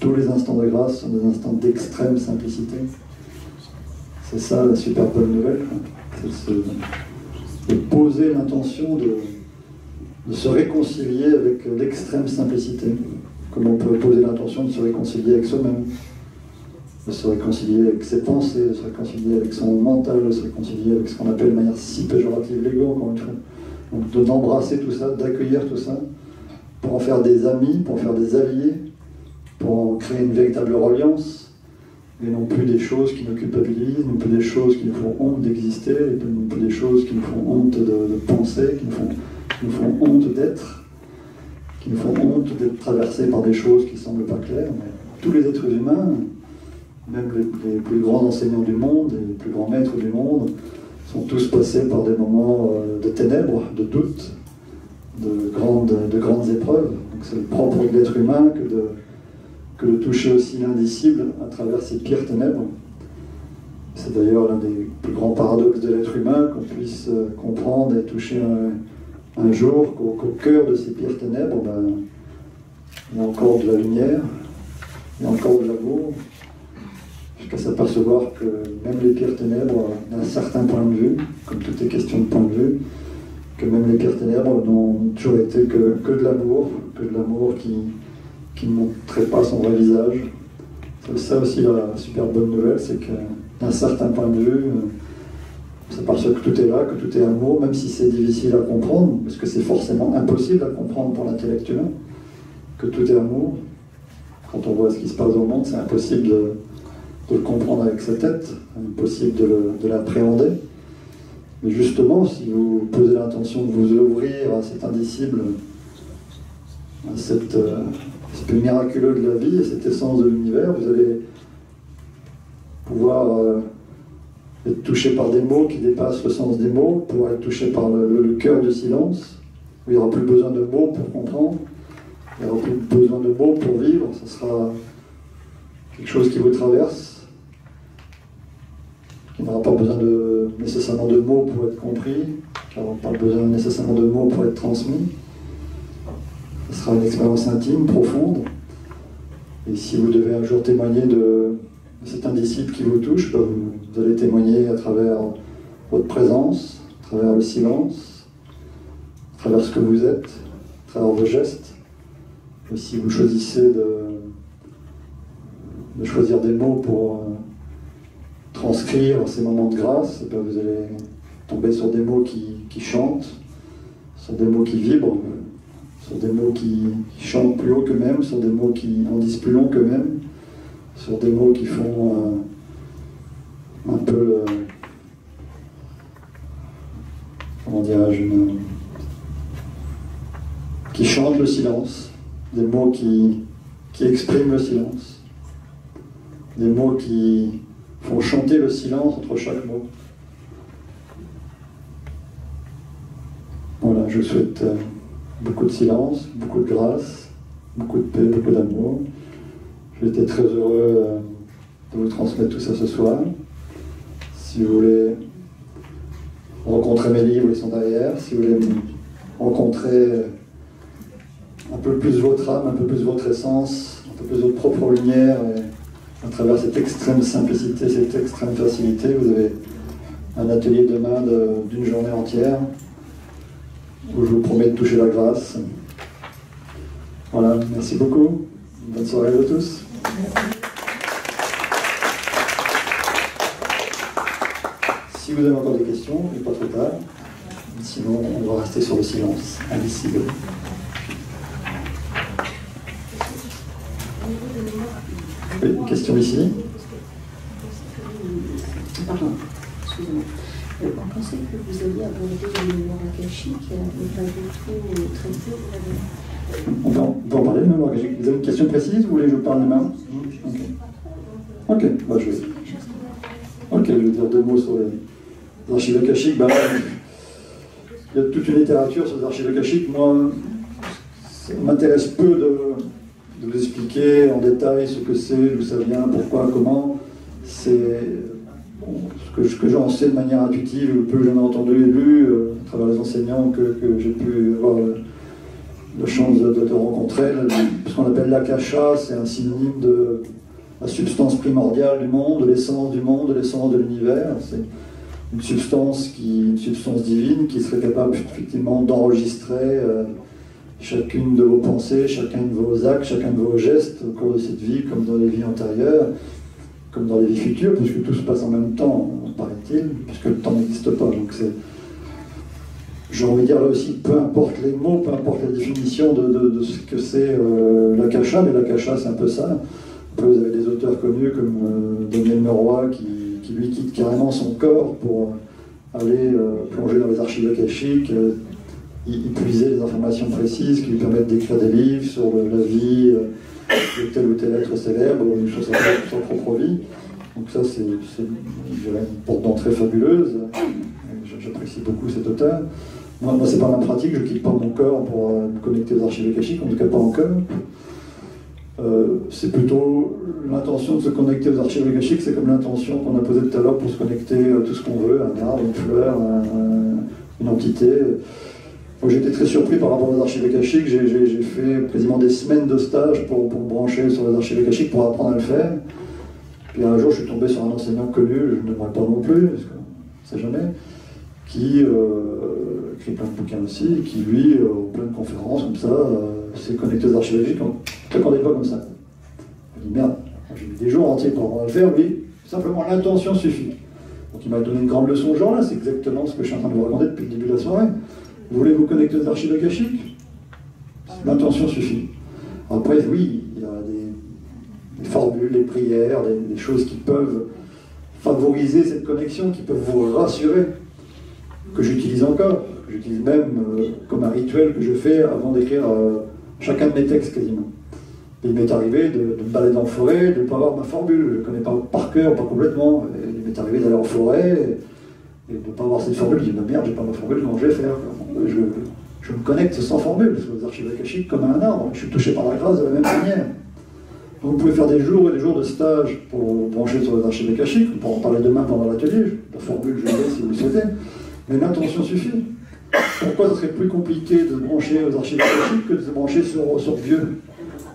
Tous les instants de grâce sont des instants d'extrême simplicité. C'est ça la super bonne nouvelle, c'est de poser l'intention de se réconcilier avec l'extrême simplicité. Comme on peut poser l'intention de se réconcilier avec soi-même, de se réconcilier avec ses pensées, de se réconcilier avec son mental, de se réconcilier avec ce qu'on appelle de manière si péjorative l'ego, encore une fois. Donc d'embrasser tout ça, d'accueillir tout ça, pour en faire des amis, pour en faire des alliés, pour en créer une véritable reliance. Et non plus des choses qui nous culpabilisent, non plus des choses qui nous font honte d'exister, et non plus des choses qui nous font honte de penser, qui nous font honte d'être, qui nous font honte d'être traversés par des choses qui ne semblent pas claires. Mais tous les êtres humains, même les plus grands enseignants du monde, et les plus grands maîtres du monde, sont tous passés par des moments de ténèbres, de doutes, de grandes épreuves. Donc c'est le propre de l'être humain que de toucher aussi l'indicible à travers ces pires ténèbres. C'est d'ailleurs l'un des plus grands paradoxes de l'être humain, qu'on puisse comprendre et toucher un jour qu'au cœur de ces pires ténèbres, il y a encore de la lumière, il y a encore de l'amour, jusqu'à s'apercevoir que même les pires ténèbres, d'un certain point de vue, comme tout est question de point de vue, que même les pires ténèbres n'ont toujours été que de l'amour qui ne montrait pas son vrai visage. C'est ça aussi la super bonne nouvelle, c'est que d'un certain point de vue, on s'aperçoit que tout est là, que tout est amour, même si c'est difficile à comprendre, parce que c'est forcément impossible à comprendre pour l'intellect humain, que tout est amour. Quand on voit ce qui se passe au monde, c'est impossible de le comprendre avec sa tête, impossible de l'appréhender. Mais justement, si vous posez l'intention de vous ouvrir à cet indicible, à cet aspect miraculeux de la vie, à cette essence de l'univers, vous allez pouvoir être touché par des mots qui dépassent le sens des mots, pouvoir être touché par le cœur du silence, où il n'y aura plus besoin de mots pour comprendre, il n'y aura plus besoin de mots pour vivre, ce sera quelque chose qui vous traverse, qui n'aura pas besoin nécessairement de mots pour être compris, qui n'aura pas besoin nécessairement de mots pour être transmis. Ce sera une expérience intime, profonde. Et si vous devez un jour témoigner de cet indicible qui vous touche, vous allez témoigner à travers votre présence, à travers le silence, à travers ce que vous êtes, à travers vos gestes. Et si vous choisissez de choisir des mots pour transcrire ces moments de grâce, et vous allez tomber sur des mots qui chantent, sur des mots qui vibrent, sur des mots qui chantent plus haut qu'eux-mêmes, sur des mots qui en disent plus long qu'eux-mêmes, sur des mots qui font un peu, comment dirais-je, qui chantent le silence, des mots qui expriment le silence, des mots qui font chanter le silence entre chaque mot. Voilà, je souhaite beaucoup de silence, beaucoup de grâce, beaucoup de paix, beaucoup d'amour. J'étais très heureux de vous transmettre tout ça ce soir. Si vous voulez rencontrer mes livres, ils sont derrière. Si vous voulez rencontrer un peu plus votre âme, un peu plus votre essence, un peu plus votre propre lumière, et à travers cette extrême simplicité, cette extrême facilité, vous avez un atelier demain d'une journée entière où je vous promets de toucher la grâce. Voilà, merci beaucoup. Bonne soirée à vous tous. Si vous avez encore des questions, il n'est pas trop tard. Sinon, on va rester sur le silence indicible. Oui, une question ici. Pardon, excusez-moi. Vous pensez que vous aviez abordé le mémoire akashique mais pas du tout traité? On peut en parler de mémoire akashique. Vous avez une question précise ou vous voulez que je parle de même? Ok, bah, je vais dire deux mots sur les archives akashiques. Bah, il y a toute une littérature sur les archives akashiques. Moi, ça m'intéresse peu de vous expliquer en détail ce que c'est, d'où ça vient, pourquoi, comment. C'est ce que j'en sais de manière intuitive, le peu que j'en ai entendu et lu, à travers les enseignants que j'ai pu avoir la chance de rencontrer. Ce qu'on appelle l'akasha, c'est un synonyme de la substance primordiale du monde, l'essence de l'univers. C'est une substance divine qui serait capable effectivement d'enregistrer chacune de vos pensées, chacun de vos actes, chacun de vos gestes au cours de cette vie, comme dans les vies antérieures, comme dans les vies futures, puisque tout se passe en même temps, paraît-il, puisque le temps n'existe pas. Donc j'ai envie de dire là aussi, peu importe les mots, peu importe la définition de ce que c'est l'akasha, mais l'akasha c'est un peu ça. Après, vous avez des auteurs connus comme Daniel Meroy qui lui quitte carrément son corps pour aller plonger dans les archives akashiques, puiser des informations précises qui lui permettent d'écrire des livres sur la vie de tel ou tel être célèbre, ou sur sa propre vie. Donc ça, c'est une porte d'entrée fabuleuse. J'apprécie beaucoup cet auteur. Moi c'est pas ma pratique, je ne quitte pas mon corps pour me connecter aux archives akashiques, en tout cas pas encore. c'est plutôt l'intention de se connecter aux archives akashiques, c'est comme l'intention qu'on a posée tout à l'heure pour se connecter à tout ce qu'on veut, un arbre, une fleur, une entité. Moi, j'ai été très surpris par rapport aux archives akashiques. J'ai fait quasiment des semaines de stage pour brancher sur les archives akashiques, pour apprendre à le faire. Puis un jour, je suis tombé sur un enseignant connu, je ne m'en pas non plus, parce qu'on ne sait jamais, qui écrit plein de bouquins aussi, et qui, lui, en pleine conférence, comme ça, s'est connecté aux archives akashiques. Je ne l'attendais pas comme ça. Je me dis, merde, j'ai mis des jours entiers pour apprendre à le faire, oui, simplement l'intention suffit. Donc il m'a donné une grande leçon, genre là, c'est exactement ce que je suis en train de vous raconter depuis le début de la soirée. Vous voulez vous connecter aux archives akashiques? L'intention suffit. Après, oui, il y a des formules, des prières, des choses qui peuvent favoriser cette connexion, qui peuvent vous rassurer, que j'utilise encore, que j'utilise même comme un rituel que je fais avant d'écrire chacun de mes textes quasiment. Et il m'est arrivé de me balader en forêt, de ne pas avoir ma formule, je ne connais pas par cœur, pas complètement. Et il m'est arrivé d'aller en forêt et de ne pas avoir cette formule, je dis merde, j'ai pas ma formule, comment je vais faire? Je me connecte sans formule sur les archives akashiques comme un arbre, je suis touché par la grâce de la même manière. Donc vous pouvez faire des jours et des jours de stage pour vous brancher sur les archives akashiques, on pourra en parler demain pendant l'atelier, la formule je l'ai si vous le souhaitez, mais l'intention suffit. Pourquoi ce serait plus compliqué de se brancher aux archives akashiques que de se brancher sur Dieu?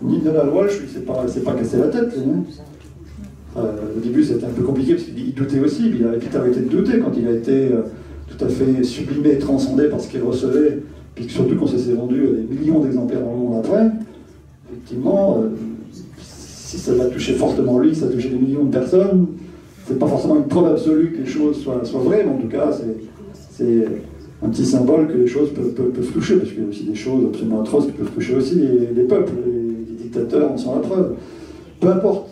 Ni de la loi, c'est pas casser la tête. Au début c'était un peu compliqué parce qu'il doutait aussi, mais il avait vite arrêté de douter quand il a été tout à fait sublimé et transcendé par ce qu'il recevait, puis surtout quand ça s'est vendu à des millions d'exemplaires dans le monde après. Effectivement, si ça l'a touché fortement lui, ça a touché des millions de personnes, c'est pas forcément une preuve absolue que les choses soient vraies, mais en tout cas c'est un petit symbole que les choses peuvent toucher, parce qu'il y a aussi des choses absolument atroces qui peuvent toucher aussi les peuples, les dictateurs en sont la preuve. Peu importe,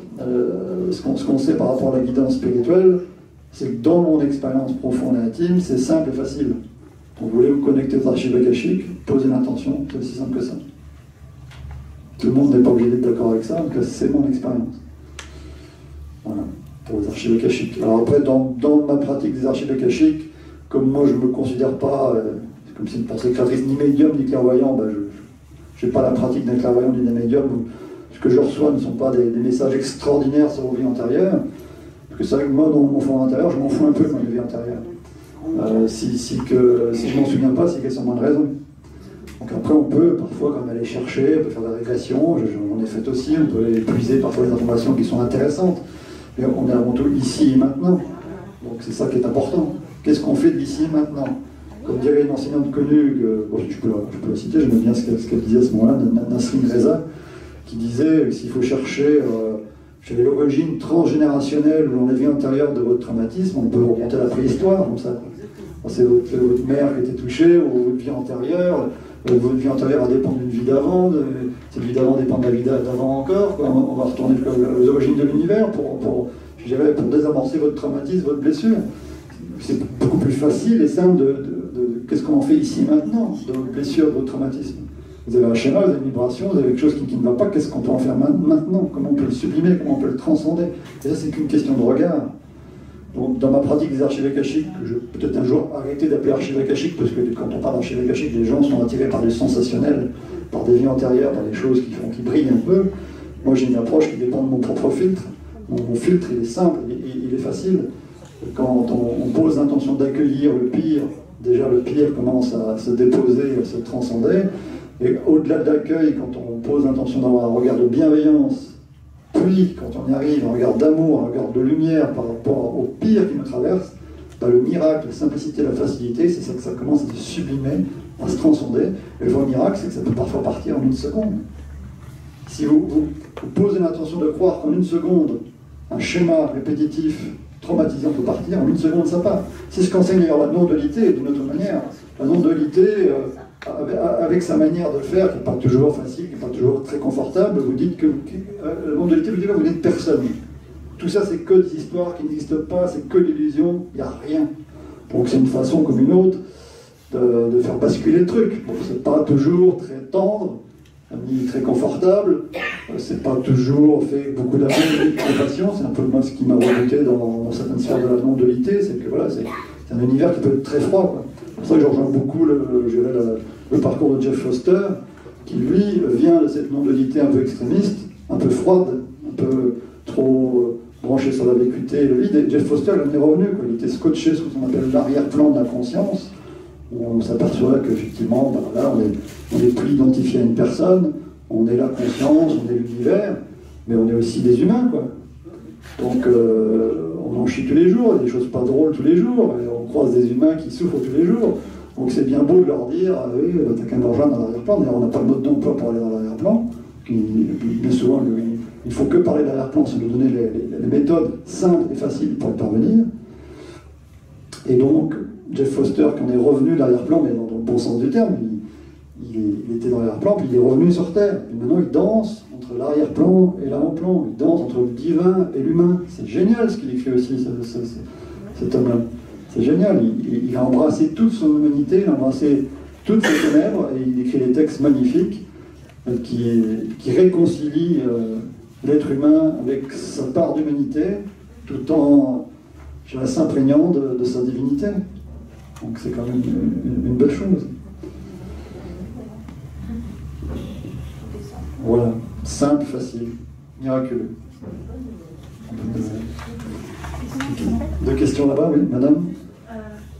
ce qu'on sait par rapport à la guidance spirituelle, c'est que dans mon expérience profonde et intime, c'est simple et facile. Donc vous voulez vous connecter aux archives akashiques, posez l'intention, c'est aussi simple que ça. Tout le monde n'est pas obligé d'être d'accord avec ça, donc c'est mon expérience. Voilà, pour les archives akashiques. Alors après, dans ma pratique des archives akashiques, comme moi je ne me considère pas, comme c'est une pensée créatrice, ni médium ni clairvoyant, je n'ai pas la pratique d'un clairvoyant ni d'un médium. Ce que je reçois ne sont pas des messages extraordinaires sur vos vies antérieures. Parce que c'est vrai que moi, dans mon fond intérieur, je m'en fous un peu de ma vie antérieure. Si je ne m'en souviens pas, c'est qu'elles sont moins de raison. Donc après, on peut parfois quand même aller chercher, on peut faire des régressions, j'en ai fait aussi, on peut épuiser parfois des informations qui sont intéressantes. Mais on est avant tout ici et maintenant. Donc c'est ça qui est important. Qu'est-ce qu'on fait de l'ici et maintenant? Comme dirait une enseignante connue, je peux la citer, j'aime bien ce qu'elle disait à ce moment-là, Nasrin Reza, qui disait qu'il faut chercher chez l'origine transgénérationnelle ou dans la vie antérieure de votre traumatisme, on peut remonter à la préhistoire, comme ça. C'est votre mère qui était touchée, ou votre vie antérieure a dépend d'une vie d'avant, cette vie d'avant dépend de la vie d'avant encore, quoi. On va retourner aux origines de l'univers pour désamorcer votre traumatisme, votre blessure. C'est beaucoup plus facile et simple de qu'est-ce qu'on en fait ici maintenant, de votre blessure, de votre traumatisme. Vous avez un schéma, vous avez une vibration, vous avez quelque chose qui ne va pas, qu'est-ce qu'on peut en faire maintenant? Comment on peut le sublimer, comment on peut le transcender? Et ça, c'est qu'une question de regard. Donc, dans ma pratique des archives akashiques, que je vais peut-être un jour arrêter d'appeler archives akashiques, parce que quand on parle d'archives akashiques, les gens sont attirés par des sensationnels, par des vies antérieures, par des choses qui brillent un peu. Moi, j'ai une approche qui dépend de mon propre filtre. Mon filtre, il est simple, il est facile. Quand on pose l'intention d'accueillir le pire, déjà le pire commence à se déposer, à se transcender. Et au-delà de l'accueil, quand on pose l'intention d'avoir un regard de bienveillance, puis quand on y arrive, un regard d'amour, un regard de lumière par rapport au pire qui nous traverse, le miracle, la simplicité, la facilité, c'est ça que ça commence à se sublimer, à se transcender. Et le vrai miracle, c'est que ça peut parfois partir en une seconde. Si vous posez l'intention de croire qu'en une seconde, un schéma répétitif, traumatisant peut partir, en une seconde ça part. C'est ce qu'enseigne d'ailleurs la non-dualité d'une autre manière. La non-dualité, avec sa manière de le faire, qui n'est pas toujours facile, qui n'est pas toujours très confortable, vous dites que la non-dualité vous dit que vous n'êtes personne. Tout ça, c'est que des histoires qui n'existent pas, c'est que l'illusion, il n'y a rien. Donc c'est une façon comme une autre de faire basculer le truc. Bon, c'est pas toujours très tendre, ni très confortable, c'est pas toujours fait beaucoup d'amour et de compassion, c'est un peu moi ce qui m'a rebuté dans certaines sphères de la non-dualité, c'est que voilà, c'est un univers qui peut être très froid, quoi. C'est pour ça que je rejoins beaucoup le parcours de Jeff Foster, qui lui vient de cette non-dualité un peu extrémiste, un peu froide, un peu trop branché sur la vécuité et le vide. Et Jeff Foster il en est revenu, quoi. Il était scotché sur ce qu'on appelle l'arrière-plan de la conscience. On s'aperçoit qu'effectivement, ben là, on n'est plus identifié à une personne, on est la conscience, on est l'univers, mais on est aussi des humains, quoi. Donc, on en chie tous les jours, il y a des choses pas drôles tous les jours, et on croise des humains qui souffrent tous les jours. Donc, c'est bien beau de leur dire, ah oui, t'as qu'à me rejoindre dans l'arrière-plan. D'ailleurs, on n'a pas le mode d'emploi pour aller dans l'arrière-plan. Bien souvent, il ne faut que parler d'arrière-plan, c'est de donner les méthodes simples et faciles pour y parvenir. Et donc, Jeff Foster, qui en est revenu de l'arrière-plan, mais dans le bon sens du terme, il était dans l'arrière-plan, puis il est revenu sur Terre. Et maintenant, il danse entre l'arrière-plan et l'avant-plan. Il danse entre le divin et l'humain. C'est génial ce qu'il écrit aussi, cet homme-là. C'est génial. Il a embrassé toute son humanité, il a embrassé toutes ses ténèbres, et il écrit des textes magnifiques qui réconcilient l'être humain avec sa part d'humanité, tout en s'imprégnant de sa divinité. Donc c'est quand même une belle chose. Voilà, simple, facile, miraculeux. Deux questions là-bas, oui, madame.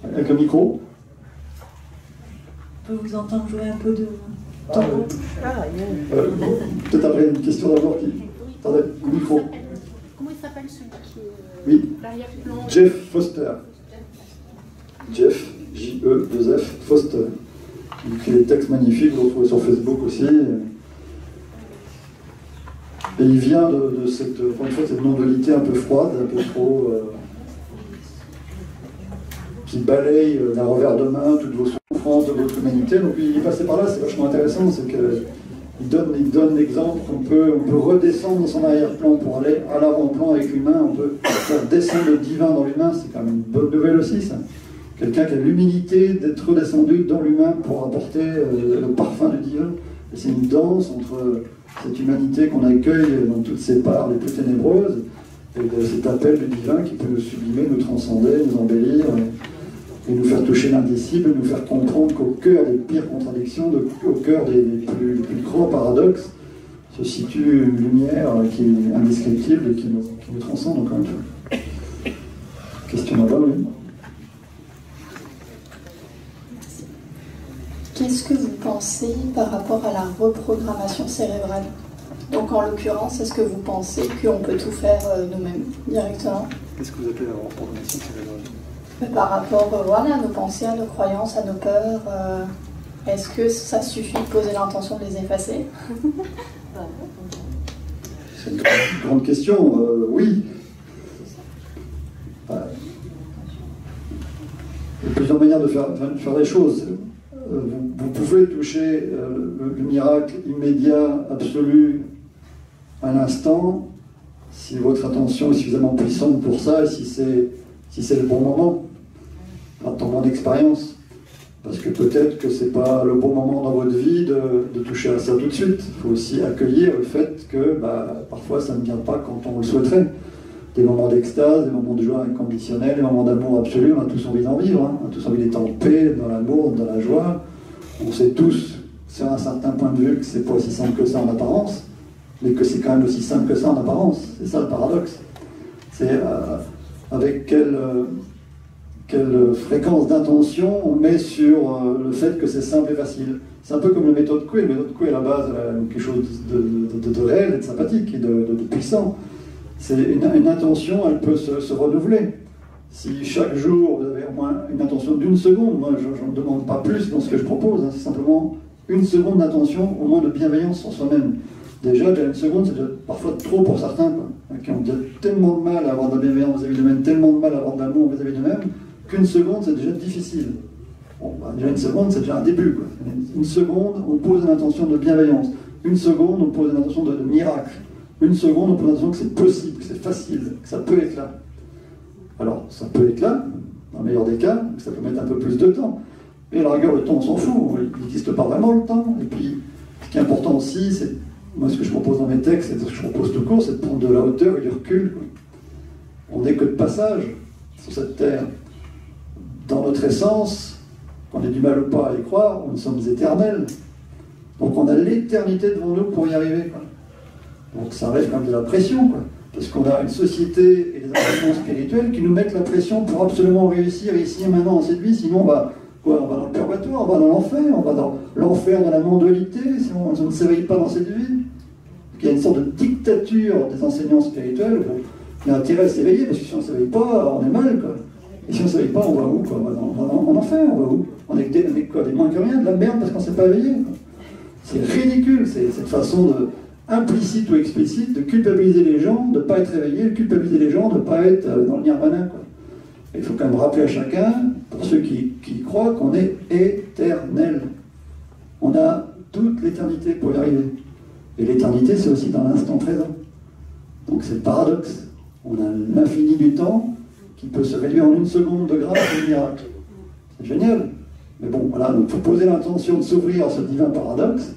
Avec le micro. On peut vous entendre jouer un peu de tambour. Peut-être après une question d'abord qui. Attendez, le micro. Comment il s'appelle celui qui est oui. l'arrière-plan? Jeff Foster. Jeff, J-E-2-F, Foster. Il écrit des textes magnifiques, vous le retrouvez sur Facebook aussi. Et il vient de cette, encore une fois, cette non-dualité un peu froide, un peu trop. Qui balaye d'un revers de main toutes vos souffrances de votre humanité. Donc il est passé par là, c'est vachement intéressant, c'est qu'il donne l'exemple qu'on peut redescendre dans son arrière-plan pour aller à l'avant-plan avec l'humain, on peut faire descendre le divin dans l'humain, c'est quand même une bonne nouvelle aussi ça. Quelqu'un qui a l'humilité d'être redescendu dans l'humain pour apporter le parfum du divin. Et c'est une danse entre cette humanité qu'on accueille dans toutes ses parts les plus ténébreuses et de cet appel du divin qui peut nous sublimer, nous transcender, nous embellir et nous faire toucher l'indicible, nous faire comprendre qu'au cœur des pires contradictions, au cœur des plus grands paradoxes, se situe une lumière qui est indescriptible et qui nous transcende encore une fois. Question là-bas, oui. Qu'est-ce que vous pensez par rapport à la reprogrammation cérébrale? Donc en l'occurrence, est-ce que vous pensez qu'on peut tout faire nous-mêmes directement? Qu'est-ce que vous appelez la reprogrammation cérébrale? Par rapport à nos pensées, à nos croyances, à nos peurs, est-ce que ça suffit de poser l'intention de les effacer? C'est une grande question, oui. Il y a plusieurs manières de faire les choses. Vous pouvez toucher le miracle immédiat, absolu, à l'instant, si votre attention est suffisamment puissante pour ça, et si c'est le bon moment, dans mon expérience. Parce que peut-être que c'est pas le bon moment dans votre vie de toucher à ça tout de suite. Il faut aussi accueillir le fait que parfois ça ne vient pas quand on le souhaiterait. Des moments d'extase, des moments de joie inconditionnelle, des moments d'amour absolu, on a tous envie d'en vivre, hein. On a tous envie d'être en paix, dans l'amour, dans la joie. On sait tous, sur un certain point de vue, que c'est pas aussi simple que ça en apparence, mais que c'est quand même aussi simple que ça en apparence. C'est ça le paradoxe. C'est avec quelle fréquence d'intention on met sur le fait que c'est simple et facile. C'est un peu comme la méthode Coué. La méthode Coué, à la base, elle a quelque chose de réel et de sympathique et de puissant. C'est une intention, elle peut se renouveler. Si chaque jour, vous avez au moins une intention d'une seconde, moi je ne demande pas plus dans ce que je propose, hein, c'est simplement une seconde d'intention, au moins de bienveillance sur soi-même. Déjà une seconde, c'est parfois trop pour certains, quoi, qui ont déjà tellement de mal à avoir de la bienveillance vis-à-vis d'eux-mêmes, tellement de mal à avoir de l'amour vis-à-vis d'eux-mêmes, qu'une seconde, c'est déjà difficile. Bon, déjà une seconde, c'est déjà un début, quoi. Une seconde, on pose une intention de bienveillance. Une seconde, on pose une intention de miracle. Une seconde, on pose une intention que c'est possible, que c'est facile, que ça peut être là. Alors, ça peut être là, dans le meilleur des cas, ça peut mettre un peu plus de temps. Mais à la rigueur, le temps, on s'en fout, il n'existe pas vraiment le temps. Et puis, ce qui est important aussi, c'est, moi, ce que je propose dans mes textes, et ce que je propose tout court, c'est de prendre de la hauteur et du recul, quoi. On n'est que de passage sur cette terre. Dans notre essence, qu'on ait du mal ou pas à y croire, nous sommes éternels. Donc on a l'éternité devant nous pour y arriver, quoi. Donc ça reste quand même de la pression, quoi. Parce qu'on a une société et des enseignements spirituels qui nous mettent la pression pour absolument réussir ici et maintenant dans cette vie, sinon on va dans le purgatoire, on va dans l'enfer, on va dans l'enfer de la non-dualité, si on ne s'éveille pas dans cette vie. Il y a une sorte de dictature des enseignants spirituels. Il y a intérêt à s'éveiller, parce que si on ne s'éveille pas, on est mal, quoi. Et si on ne s'éveille pas, on va où, quoi? On va en enfer, on va où? On est avec quoi? Des moins que rien, de la merde parce qu'on ne s'est pas éveillé, quoi. C'est ridicule, c'est cette façon implicite ou explicite de culpabiliser les gens, de ne pas être éveillés, de culpabiliser les gens, de ne pas être dans le nirvana, quoi. Et il faut quand même rappeler à chacun, pour ceux qui croient, qu'on est éternel. On a toute l'éternité pour y arriver. Et l'éternité, c'est aussi dans l'instant présent. Donc c'est le paradoxe. On a l'infini du temps qui peut se réduire en une seconde de grâce et de miracle. C'est génial. Mais bon, voilà, donc il faut poser l'intention de s'ouvrir à ce divin paradoxe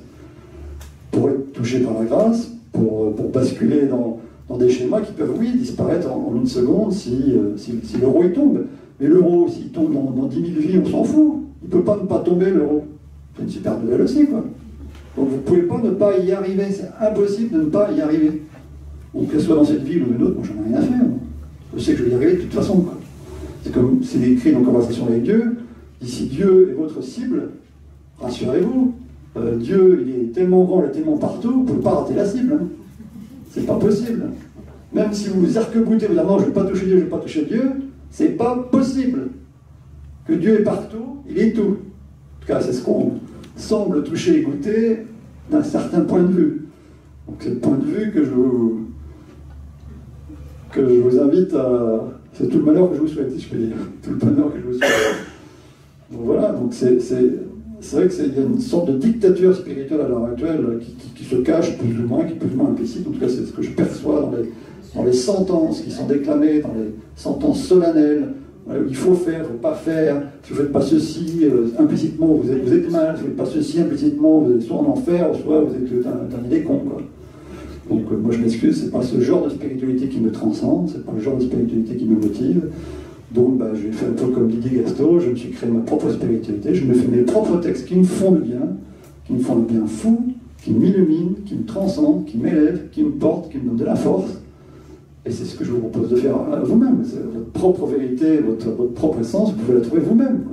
pour être touché par la grâce, pour basculer dans des schémas qui peuvent, oui, disparaître en une seconde si l'euro il tombe. Mais l'euro, s'il tombe dans 10 000 vies, on s'en fout. Il ne peut pas ne pas tomber, l'euro. C'est une super nouvelle aussi, quoi. Donc vous ne pouvez pas ne pas y arriver. C'est impossible de ne pas y arriver. Donc que ce soit dans cette ville ou une autre, moi j'en ai rien à faire. Je sais que je vais y arriver de toute façon, quoi. C'est comme c'est écrit dans Conversation avec Dieu. Si Dieu est votre cible, rassurez-vous, Dieu il est tellement grand, il est tellement partout, vous ne pouvez pas rater la cible. Hein. C'est pas possible. Même si vous arc-boutez, vous dites non, je ne vais pas toucher Dieu, je ne vais pas toucher Dieu, c'est pas possible. Que Dieu est partout, il est tout. En tout cas, c'est ce qu'on semble toucher et goûter d'un certain point de vue. Donc c'est le point de vue que je vous invite à... C'est tout le malheur que je vous souhaite, si je peux dire. Tout le bonheur que je vous souhaite. Donc voilà, donc c'est vrai qu'il y a une sorte de dictature spirituelle à l'heure actuelle qui se cache plus ou moins, qui est plus ou moins implicite. En tout cas, c'est ce que je perçois dans les sentences qui sont déclamées, dans les sentences solennelles. Il faut faire, il ne faut pas faire. Si vous ne faites pas ceci, implicitement, vous êtes mal. Si vous ne faites pas ceci, implicitement, vous êtes soit en enfer, soit vous êtes un idée con, quoi. Donc moi je m'excuse, c'est pas ce genre de spiritualité qui me transcende, c'est pas le genre de spiritualité qui me motive. Donc je vais faire un peu comme Didier Gasto, je me suis créé ma propre spiritualité, je me fais mes propres textes qui me font le bien fou, qui m'illuminent, qui me transcendent, qui m'élèvent, qui me portent, qui me donnent de la force. Et c'est ce que je vous propose de faire à vous-même. C'est votre propre vérité, votre propre essence, vous pouvez la trouver vous-même.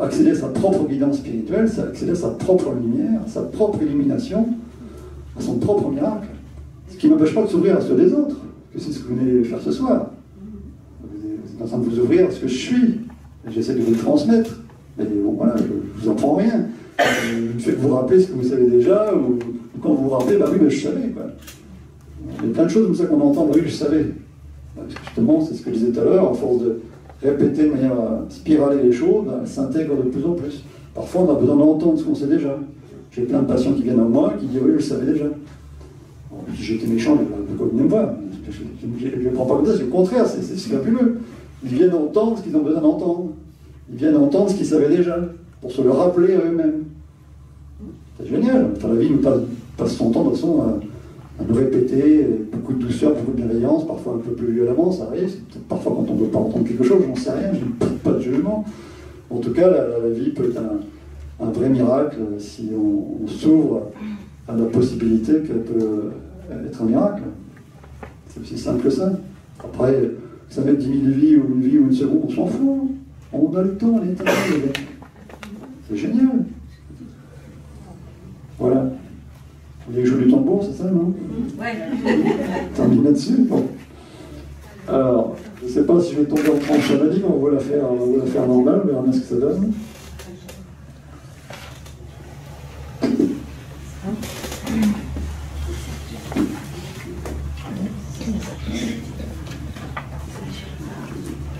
Accéder à sa propre guidance spirituelle, c'est accéder à sa propre lumière, à sa propre illumination, à son propre miracle. Ce qui ne m'empêche pas de s'ouvrir à ceux des autres, que c'est ce que vous venez faire ce soir. Vous êtes en train de vous ouvrir à ce que je suis. J'essaie de vous le transmettre. Mais bon, voilà, je ne vous apprends rien. Je ne fais que vous rappeler ce que vous savez déjà, ou quand vous vous rappelez, oui, je savais, quoi. Il y a plein de choses comme ça qu'on entend, oui, je savais. Parce que justement, c'est ce que je disais tout à l'heure, à force de répéter de manière à spiraler les choses, elles s'intègrent de plus en plus. Parfois, on a besoin d'entendre ce qu'on sait déjà. J'ai plein de patients qui viennent à moi, qui disent, oui, je le savais déjà. Si j'étais méchant, pourquoi venez me voir? Je ne les prends pas comme ça, c'est le contraire, c'est fabuleux. Ils viennent entendre ce qu'ils ont besoin d'entendre. Ils viennent entendre ce qu'ils savaient déjà, pour se le rappeler à eux-mêmes. C'est génial. Enfin, la vie nous passe son temps de toute façon à nous répéter, beaucoup de douceur, beaucoup de bienveillance, parfois un peu plus violemment, ça arrive. C'est peut-être parfois quand on ne veut pas entendre quelque chose, j'en sais rien, je ne porte pas de jugement. En tout cas, la vie peut être un vrai miracle si on s'ouvre à la possibilité qu'elle peut être un miracle. C'est aussi simple que ça. Après, que ça mette 10 000 vies ou une vie ou une seconde, on s'en fout. On a le temps, les temps. C'est génial. Voilà. Vous voulez jouer du tambour, c'est ça, non? Ouais. Termine là-dessus. Bon. Alors, je ne sais pas si je vais tomber en tranche chamanique, on va la faire normale, on verra bien ce que ça donne.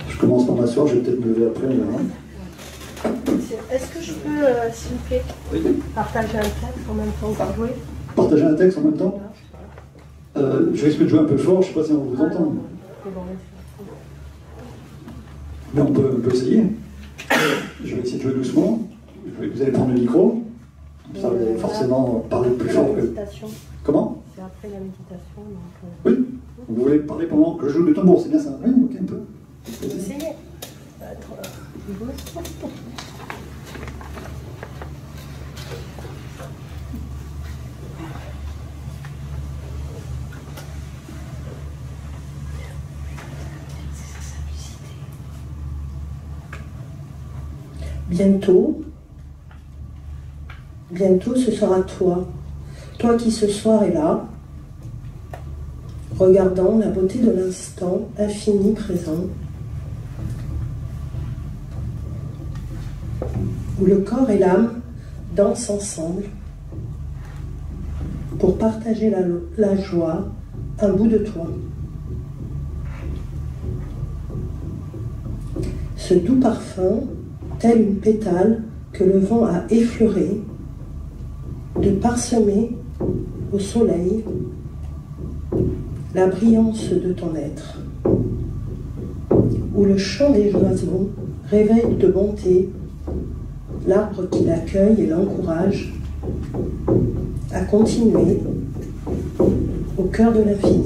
Je commence par m'asseoir, je vais peut-être me lever après. Est-ce que je peux, s'il vous plaît, partager un texte en même temps que jouer? Partager un texte en même temps? Je risque de jouer un peu fort, je ne sais pas si on vous entend. Mais on peut essayer. Je vais essayer de jouer doucement. Vous allez prendre le micro. Comme ça, vous allez forcément parler plus fort que... Comment? C'est après la méditation. Donc... Oui. Vous voulez parler pendant que je joue du tambour, c'est bien ça? Oui, ok, un peu. Essayez. Bientôt, ce sera toi. Toi qui ce soir est là, regardant la beauté de l'instant infini présent, où le corps et l'âme dansent ensemble pour partager la joie, un bout de toi. Ce doux parfum, tel une pétale que le vent a effleuré, de parsemer au soleil la brillance de ton être, où le chant des oiseaux réveille de bonté l'arbre qui l'accueille et l'encourage à continuer au cœur de l'infini.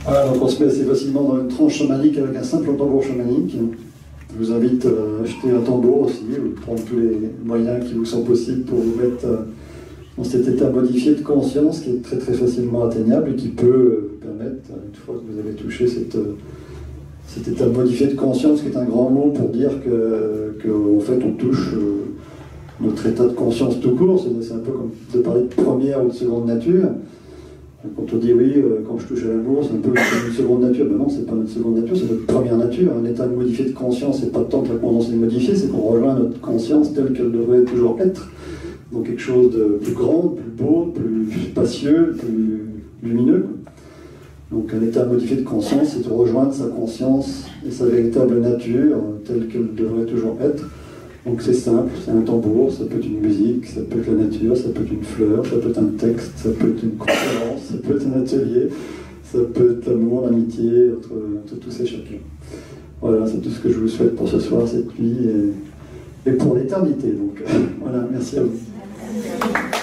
Voilà, donc on se met assez facilement dans une tranche chamanique avec un simple tambour chamanique. Je vous invite à acheter un tambour aussi, ou prendre tous les moyens qui vous sont possibles pour vous mettre dans cet état modifié de conscience qui est très très facilement atteignable et qui peut permettre, une fois que vous avez touché cet état modifié de conscience, qui est un grand mot pour dire que en fait on touche notre état de conscience tout court. C'est un peu comme de parler de première ou de seconde nature. Quand on dit oui, quand je touche à l'amour, c'est un peu une seconde nature. Ben non, c'est pas notre seconde nature, c'est notre première nature. Un état modifié de conscience, c'est pas tant que la conscience est modifiée, c'est qu'on rejoint notre conscience telle qu'elle devrait toujours être. Donc quelque chose de plus grand, plus beau, plus spacieux, plus lumineux. Donc un état modifié de conscience, c'est de rejoindre sa conscience et sa véritable nature telle qu'elle devrait toujours être. Donc c'est simple, c'est un tambour, ça peut être une musique, ça peut être la nature, ça peut être une fleur, ça peut être un texte, ça peut être une conférence, ça peut être un atelier, ça peut être l'amour, l'amitié, entre tous et chacun. Voilà, c'est tout ce que je vous souhaite pour ce soir, cette nuit, et pour l'éternité. Donc voilà, merci à vous.